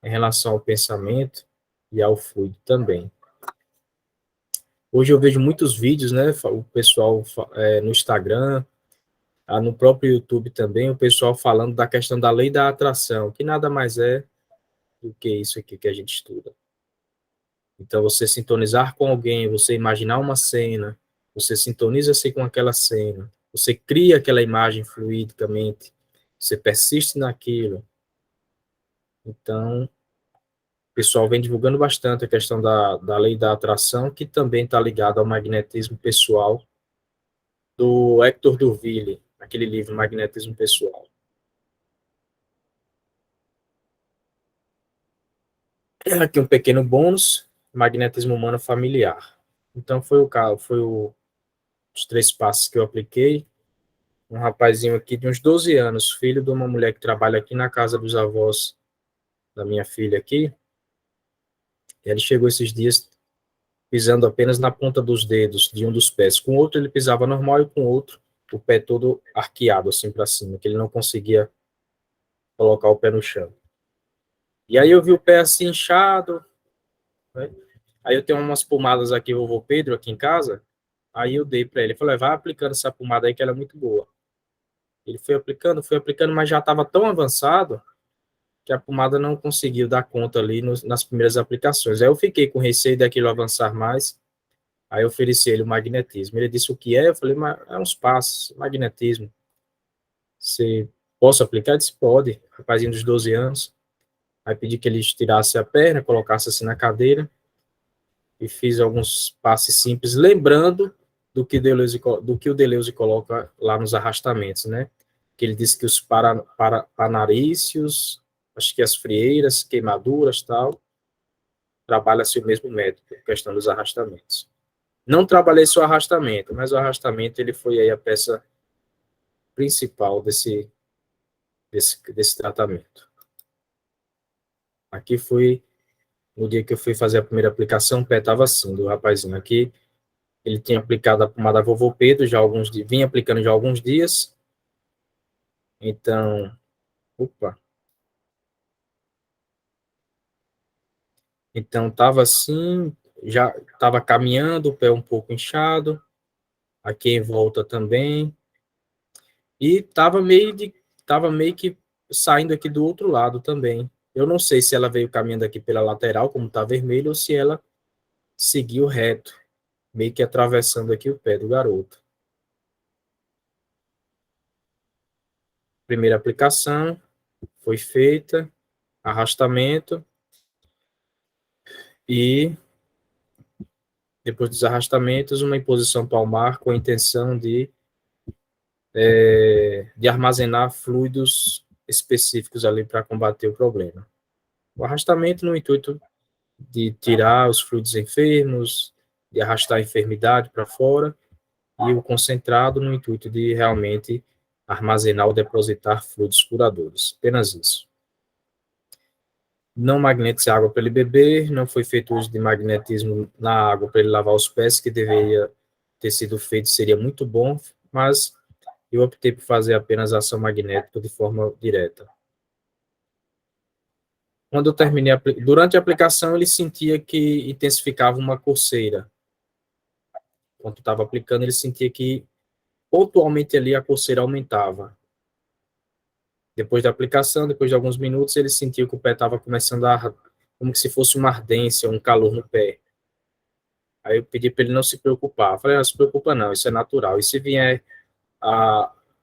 Speaker 1: em relação ao pensamento e ao fluido também. Hoje eu vejo muitos vídeos, né, o pessoal no Instagram, no próprio YouTube também, o pessoal falando da questão da lei da atração, que nada mais é do que isso aqui que a gente estuda. Então, você sintonizar com alguém, você imaginar uma cena, você sintoniza-se com aquela cena, você cria aquela imagem fluidicamente, você persiste naquilo. Então, o pessoal vem divulgando bastante a questão da lei da atração, que também está ligada ao magnetismo pessoal, do Hector Durville, aquele livro Magnetismo Pessoal. Aqui um pequeno bônus, magnetismo humano familiar. Então, os 3 passos que eu apliquei. Um rapazinho aqui de uns 12 anos, filho de uma mulher que trabalha aqui na casa dos avós da minha filha aqui. Ele chegou esses dias pisando apenas na ponta dos dedos de um dos pés. Com o outro ele pisava normal e com o outro o pé todo arqueado assim para cima, que ele não conseguia colocar o pé no chão. E aí eu vi o pé assim inchado, né? Aí eu tenho umas pomadas aqui, vovô Pedro, aqui em casa. Aí eu dei para ele. Falei, vai aplicando essa pomada aí que ela é muito boa. Ele foi aplicando, mas já estava tão avançado que a pomada não conseguiu dar conta ali nas primeiras aplicações. Aí eu fiquei com receio daquilo avançar mais. Aí eu ofereci ele o magnetismo. Ele disse o que é? Eu falei, mas é uns passos, magnetismo. Você posso aplicar? Ele disse, pode. Rapazinho dos 12 anos. Aí pedi que ele tirasse a perna, colocasse assim na cadeira e fiz alguns passes simples, lembrando do que o Deleuze coloca lá nos arrastamentos, né? Que ele disse que os panaríceos, acho que as frieiras, queimaduras, tal, trabalha-se o mesmo método, questão dos arrastamentos. Não trabalhei só arrastamento, mas o arrastamento ele foi aí a peça principal desse tratamento. Aqui foi, no dia que eu fui fazer a primeira aplicação, o pé estava assim, do rapazinho aqui. Ele tinha aplicado a pomada Vovô Pedro já alguns dias, vinha aplicando já há alguns dias. Então, opa. Então, estava assim, já estava caminhando, o pé um pouco inchado, aqui em volta também. E estava meio que saindo aqui do outro lado também. Eu não sei se ela veio caminhando aqui pela lateral, como está vermelho, ou se ela seguiu reto, meio que atravessando aqui o pé do garoto. Primeira aplicação foi feita, arrastamento, e depois dos arrastamentos, uma imposição palmar com a intenção de armazenar fluidos específicos ali para combater o problema. O arrastamento no intuito de tirar os fluidos enfermos, de arrastar a enfermidade para fora, e o concentrado no intuito de realmente armazenar ou depositar fluidos curadores. Apenas isso. Não magnetize a água para ele beber, não foi feito uso de magnetismo na água para ele lavar os pés, que deveria ter sido feito, seria muito bom, mas eu optei por fazer apenas ação magnética de forma direta. Quando eu terminei, durante a aplicação, ele sentia que intensificava uma coceira. Quando estava aplicando, ele sentia que pontualmente ali a coceira aumentava. Depois da aplicação, depois de alguns minutos, ele sentiu que o pé estava começando a, como se fosse uma ardência, um calor no pé. Aí eu pedi para ele não se preocupar. Eu falei, não se preocupa não, isso é natural. E se vier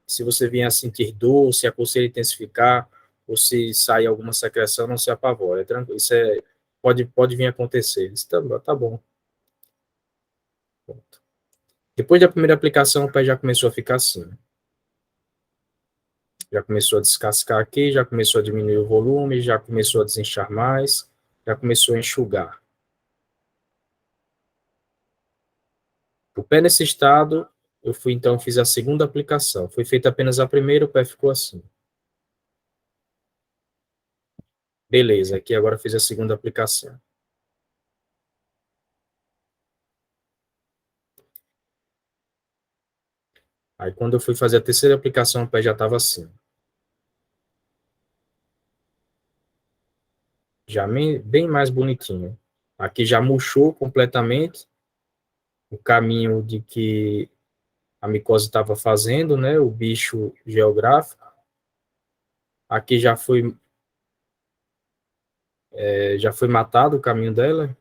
Speaker 1: se você vier a sentir dor, se a coceira intensificar, ou se sair alguma secreção, não se apavore, é tranquilo. Isso pode vir a acontecer. Ele disse, tá bom. Pronto. Depois da primeira aplicação, o pé já começou a ficar assim. Já começou a descascar aqui, já começou a diminuir o volume, já começou a desinchar mais, já começou a enxugar. O pé nesse estado, eu fui então, fiz a segunda aplicação. Foi feita apenas a primeira, o pé ficou assim. Beleza, aqui agora fiz a segunda aplicação. Aí quando eu fui fazer a terceira aplicação, o pé já estava assim. Já bem mais bonitinho. Aqui já murchou completamente o caminho de que a micose estava fazendo, né? O bicho geográfico. Aqui já foi matado o caminho dela.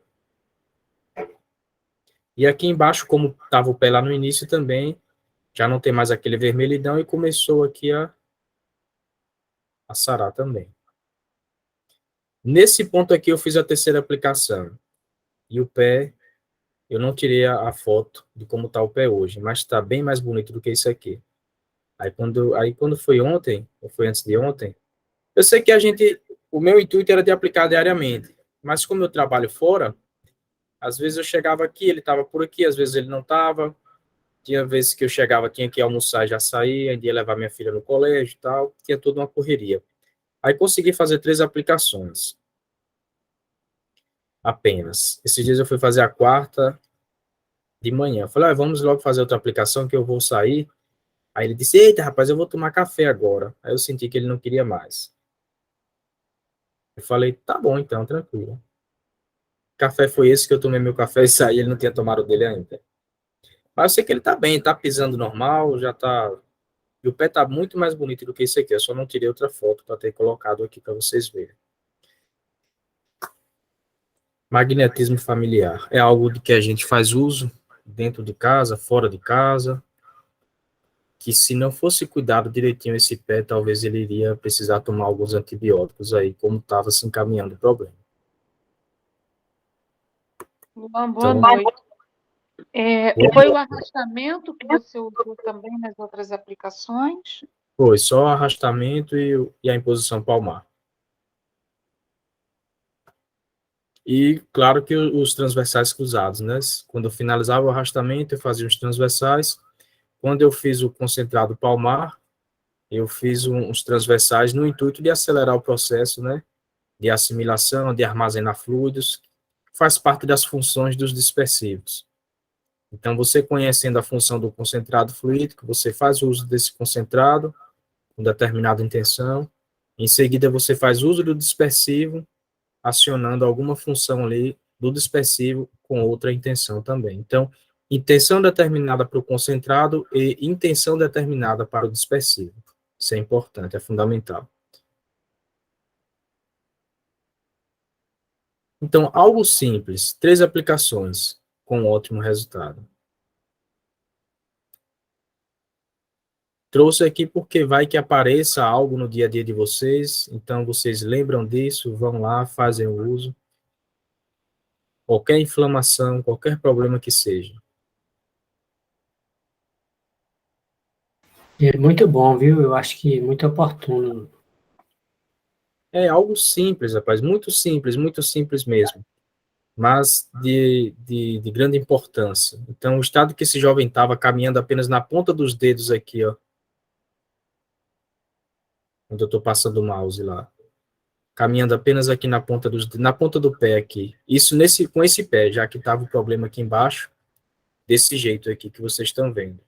Speaker 1: E aqui embaixo, como estava o pé lá no início também, já não tem mais aquele vermelhidão e começou aqui a sarar também. Nesse ponto aqui eu fiz a terceira aplicação. E o pé, eu não tirei a foto de como está o pé hoje, mas está bem mais bonito do que isso aqui. Aí quando foi ontem, ou foi antes de ontem, eu sei que o meu intuito era de aplicar diariamente, mas como eu trabalho fora, às vezes eu chegava aqui, ele estava por aqui, às vezes ele não estava. Tinha vezes que eu chegava, tinha que almoçar, já saía, ia levar minha filha no colégio e tal, tinha toda uma correria. Aí consegui fazer 3 aplicações, apenas. Esses dias eu fui fazer a quarta de manhã. Eu falei, vamos logo fazer outra aplicação que eu vou sair. Aí ele disse, eita, rapaz, eu vou tomar café agora. Aí eu senti que ele não queria mais. Eu falei, tá bom então, tranquilo. Café foi esse que eu tomei meu café e saí, ele não tinha tomado o dele ainda. Mas eu sei que ele tá bem, tá pisando normal, já tá. E o pé tá muito mais bonito do que esse aqui. Eu só não tirei outra foto para ter colocado aqui para vocês verem. Magnetismo familiar é algo de que a gente faz uso dentro de casa, fora de casa, que se não fosse cuidado direitinho esse pé, talvez ele iria precisar tomar alguns antibióticos aí, como estava se encaminhando o problema.
Speaker 7: Luan, boa
Speaker 1: Então,
Speaker 7: noite. Foi o arrastamento que você usou também nas outras aplicações?
Speaker 1: foi só arrastamento e a imposição palmar. E, claro, que os transversais cruzados, né? Quando eu finalizava o arrastamento, eu fazia os transversais. Quando eu fiz o concentrado palmar, eu fiz uns transversais no intuito de acelerar o processo, né? De assimilação, de armazenar fluidos, faz parte das funções dos dispersivos. Então, você conhecendo a função do concentrado fluídico, você faz uso desse concentrado com determinada intenção. Em seguida, você faz uso do dispersivo, acionando alguma função ali do dispersivo com outra intenção também. Então, intenção determinada para o concentrado e intenção determinada para o dispersivo. Isso é importante, é fundamental. Então, algo simples, 3 aplicações com ótimo resultado. Trouxe aqui porque vai que apareça algo no dia a dia de vocês, então vocês lembram disso, vão lá, fazem o uso. Qualquer inflamação, qualquer problema que seja.
Speaker 2: É muito bom, viu? Eu acho que muito oportuno.
Speaker 1: É algo simples, rapaz, muito simples mesmo, mas de grande importância. Então, o estado que esse jovem estava caminhando apenas na ponta dos dedos aqui, ó, onde eu estou passando o mouse lá, caminhando apenas aqui na ponta do pé aqui. Isso com esse pé, já que estava o problema aqui embaixo, desse jeito aqui que vocês estão vendo.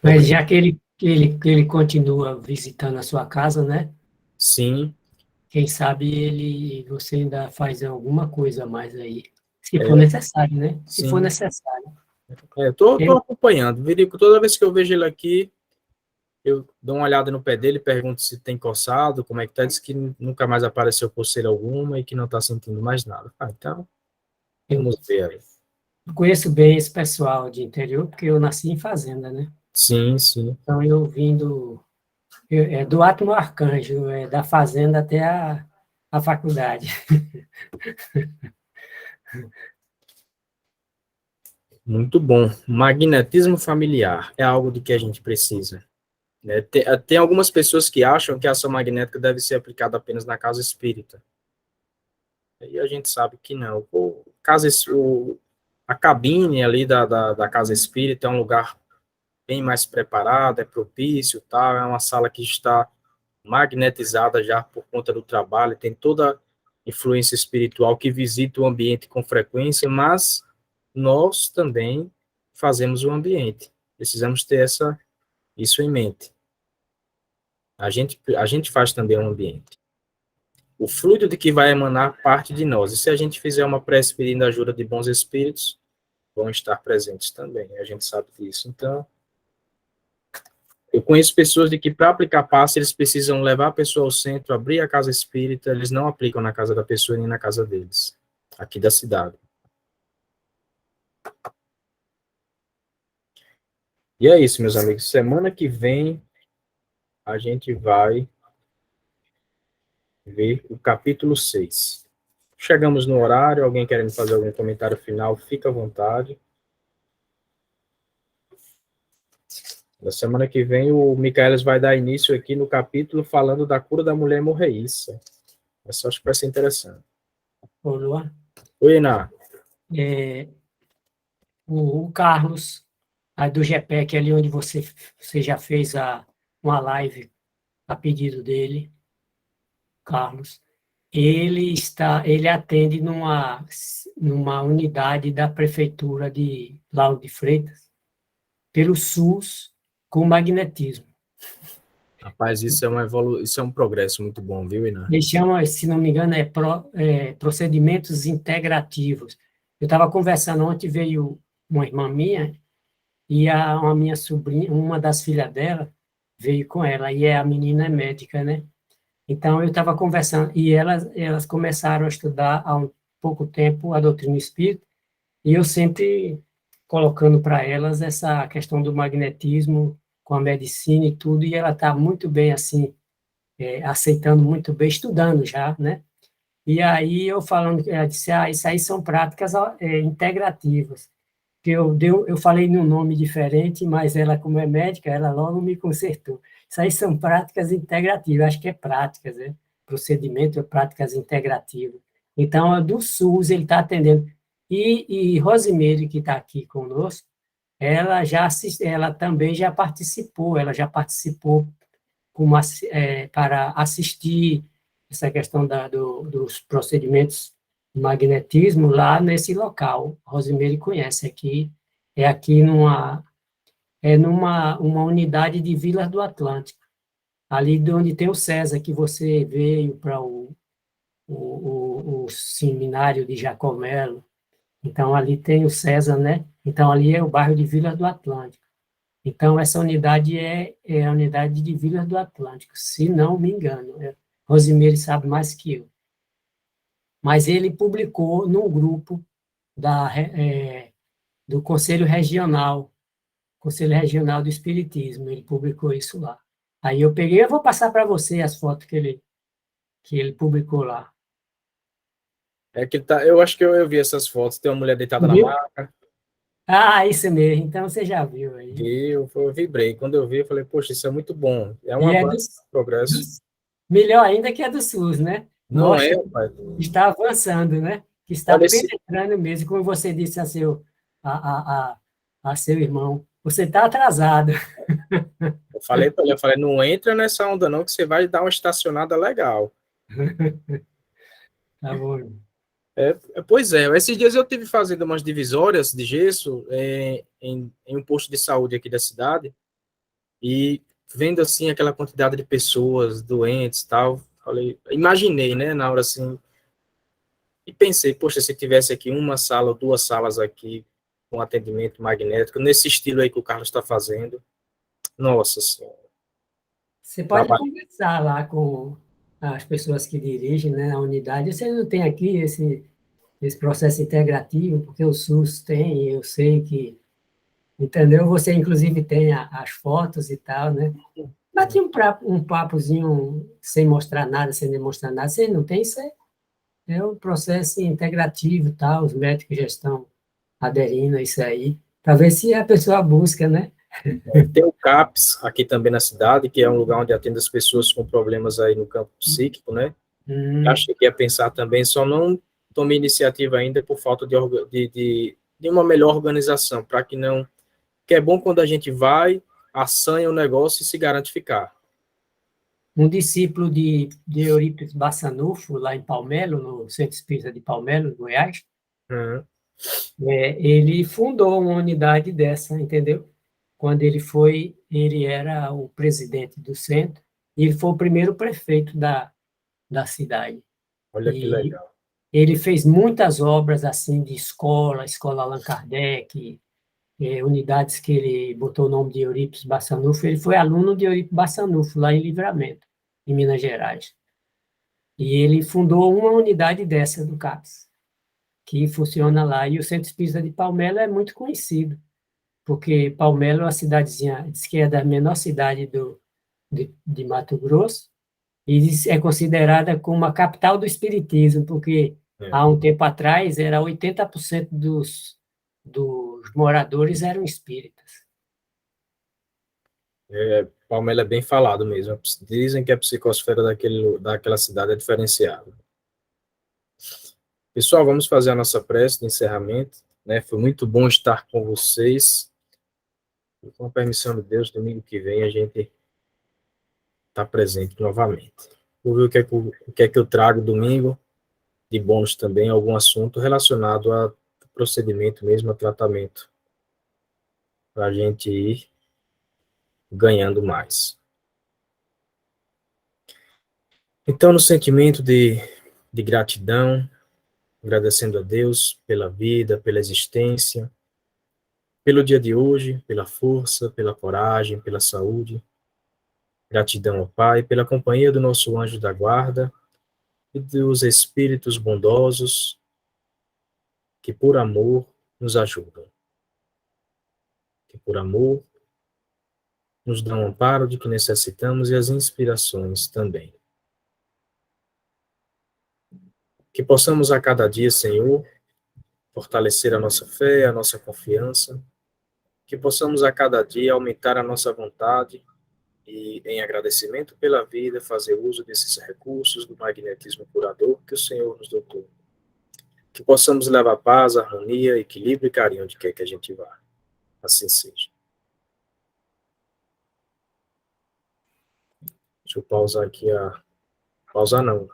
Speaker 2: Mas já que ele continua visitando a sua casa, né?
Speaker 1: Sim.
Speaker 2: Quem sabe você ainda faz alguma coisa a mais aí. Se for necessário, né? Se
Speaker 1: Sim.
Speaker 2: for necessário.
Speaker 1: Tô acompanhando. Verico, toda vez que eu vejo ele aqui, eu dou uma olhada no pé dele, pergunto se tem coçado, como é que tá, diz que nunca mais apareceu coceira alguma e que não está sentindo mais nada. Então, vamos ver aí.
Speaker 2: Eu conheço bem esse pessoal de interior, porque eu nasci em fazenda, né?
Speaker 1: Sim, sim.
Speaker 2: Então, eu vim do Átomo Arcanjo, da fazenda até a faculdade.
Speaker 1: Muito bom. Magnetismo familiar é algo de que a gente precisa. Né? Tem algumas pessoas que acham que a ação magnética deve ser aplicada apenas na casa espírita. E a gente sabe que não. A cabine ali da casa espírita é um lugar bem mais preparado, é propício, tá? É uma sala que está magnetizada já por conta do trabalho, tem toda a influência espiritual que visita o ambiente com frequência, mas nós também fazemos o ambiente. Precisamos ter isso em mente. A gente faz também o ambiente. O fluido de que vai emanar parte de nós. E se a gente fizer uma prece pedindo a ajuda de bons espíritos, vão estar presentes também. A gente sabe disso. Então, eu conheço pessoas de que para aplicar passe, eles precisam levar a pessoa ao centro, abrir a casa espírita, eles não aplicam na casa da pessoa nem na casa deles, aqui da cidade. E é isso, meus amigos. Semana que vem, a gente vai ver o capítulo 6. Chegamos no horário, alguém querendo fazer algum comentário final, fica à vontade. Na semana que vem, o Michaelis vai dar início aqui no capítulo falando da cura da mulher morreíça. Essa acho que vai ser interessante.
Speaker 2: Ô, Luan,
Speaker 1: Oi, Iná.
Speaker 2: o Carlos, aí do GPEC, ali onde você já fez uma live a pedido dele, Carlos, ele atende numa unidade da prefeitura de Lauro de Freitas, pelo SUS, com magnetismo.
Speaker 1: Rapaz, isso é um progresso muito bom, viu, Iná?
Speaker 2: Ele chama, se não me engano, procedimentos integrativos. Eu estava conversando ontem, veio uma irmã minha, e uma minha sobrinha, uma das filhas dela, veio com ela, e a menina é médica, né? Então, eu estava conversando, e elas começaram a estudar há um pouco tempo a doutrina espírita, e eu sempre colocando para elas essa questão do magnetismo com a medicina e tudo, e ela está muito bem, assim, aceitando muito bem, estudando já, né? E aí eu falando, ela disse, isso aí são práticas integrativas, que eu falei num nome diferente, mas ela, como é médica, ela logo me consertou. Isso aí são práticas integrativas, acho que é práticas, né? Procedimento é práticas integrativas. Então, a do SUS, ele está atendendo. E Rosimeire, que está aqui conosco, ela também já participou, para assistir essa questão dos procedimentos de magnetismo lá nesse local. Rosimeire conhece aqui, numa uma unidade de Vilas do Atlântico, ali de onde tem o César, que você veio para o seminário de Jacomelo. Então, ali tem o César, né? Então, ali é o bairro de Vilas do Atlântico. Então, essa unidade é a unidade de Vilas do Atlântico, se não me engano. Rosimeire sabe mais que eu. Mas ele publicou num grupo do Conselho Regional do Espiritismo, ele publicou isso lá. Aí eu vou passar para você as fotos que ele publicou lá.
Speaker 1: É que tá, eu acho que eu vi essas fotos, tem uma mulher deitada na
Speaker 2: Viu?
Speaker 1: maca,
Speaker 2: Ah, isso mesmo, então você já viu aí.
Speaker 1: eu vibrei. Quando eu vi, eu falei, poxa, isso é muito bom. É um
Speaker 2: E
Speaker 1: avanço, progresso.
Speaker 2: melhor ainda que é do SUS, né?
Speaker 1: Não é,
Speaker 2: Mostra
Speaker 1: pai.
Speaker 2: que está avançando, né? Que está
Speaker 1: Olha esse,
Speaker 2: penetrando mesmo, como você disse a seu irmão. Você está atrasado.
Speaker 1: eu falei para ele, eu falei, não entra nessa onda não, que você vai dar uma estacionada legal.
Speaker 2: Tá bom.
Speaker 1: Pois é, esses dias eu tive fazendo umas divisórias de gesso em um posto de saúde aqui da cidade, e vendo assim aquela quantidade de pessoas doentes e tal, falei, imaginei, né, na hora assim, e pensei, poxa, se tivesse aqui uma sala ou duas salas aqui com atendimento magnético, nesse estilo aí que o Carlos está fazendo, nossa senhora.
Speaker 2: Você pode conversar lá com as pessoas que dirigem, né, a unidade. Você não tem aqui esse processo integrativo, porque o SUS tem, eu sei que, entendeu? Você, inclusive, tem as fotos e tal, né? Bate um papozinho sem mostrar nada, sem demonstrar nada. Você não tem, isso é um processo integrativo e tal, os médicos já estão aderindo a isso aí, para ver se a pessoa busca, né?
Speaker 1: Tem o CAPS aqui também na cidade, que é um lugar onde atende as pessoas com problemas aí no campo psíquico, né? Acho que ia pensar também, só não tomei iniciativa ainda por falta de uma melhor organização, para que não... Que é bom quando a gente vai, assanha o negócio e se garante ficar.
Speaker 2: Um discípulo de Eurípides Bassanufo, lá em Palmelo, no Centro Espírita de Palmelo, Goiás, ele fundou uma unidade dessa, entendeu? Quando ele era o presidente do centro, e ele foi o primeiro prefeito da cidade.
Speaker 1: Olha que legal.
Speaker 2: Ele fez muitas obras assim de escola Allan Kardec, unidades que ele botou o nome de Eurípides Bassanufo. Ele foi aluno de Eurípides Bassanufo, lá em Livramento, em Minas Gerais. E ele fundou uma unidade dessa do CAPS, que funciona lá. E o Centro Espírita de Palmelo é muito conhecido, porque Palmelo é uma cidadezinha, diz que é da menor cidade de Mato Grosso, e é considerada como a capital do espiritismo, porque há um tempo atrás era 80% dos moradores eram espíritas.
Speaker 1: Palmelo é bem falado mesmo. Dizem que a psicosfera daquela cidade é diferenciada. Pessoal, vamos fazer a nossa prece de encerramento, né? Foi muito bom estar com vocês. E com a permissão de Deus, domingo que vem a gente está presente novamente. Vou ver o que é que eu trago domingo, de bônus também, algum assunto relacionado a procedimento mesmo, a tratamento, para a gente ir ganhando mais. Então, no sentimento de gratidão, agradecendo a Deus pela vida, pela existência, pelo dia de hoje, pela força, pela coragem, pela saúde. Gratidão ao Pai pela companhia do nosso anjo da guarda e dos espíritos bondosos que, por amor, nos ajudam. Que, por amor, nos dão o amparo de que necessitamos e as inspirações também. Que possamos a cada dia, Senhor, fortalecer a nossa fé, a nossa confiança. Que possamos a cada dia aumentar a nossa vontade e, em agradecimento pela vida, fazer uso desses recursos do magnetismo curador que o Senhor nos dotou. Que possamos levar paz, harmonia, equilíbrio e carinho onde quer que a gente vá. Assim seja. Deixa eu pausar aqui Pausar não,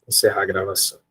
Speaker 1: encerrar a gravação.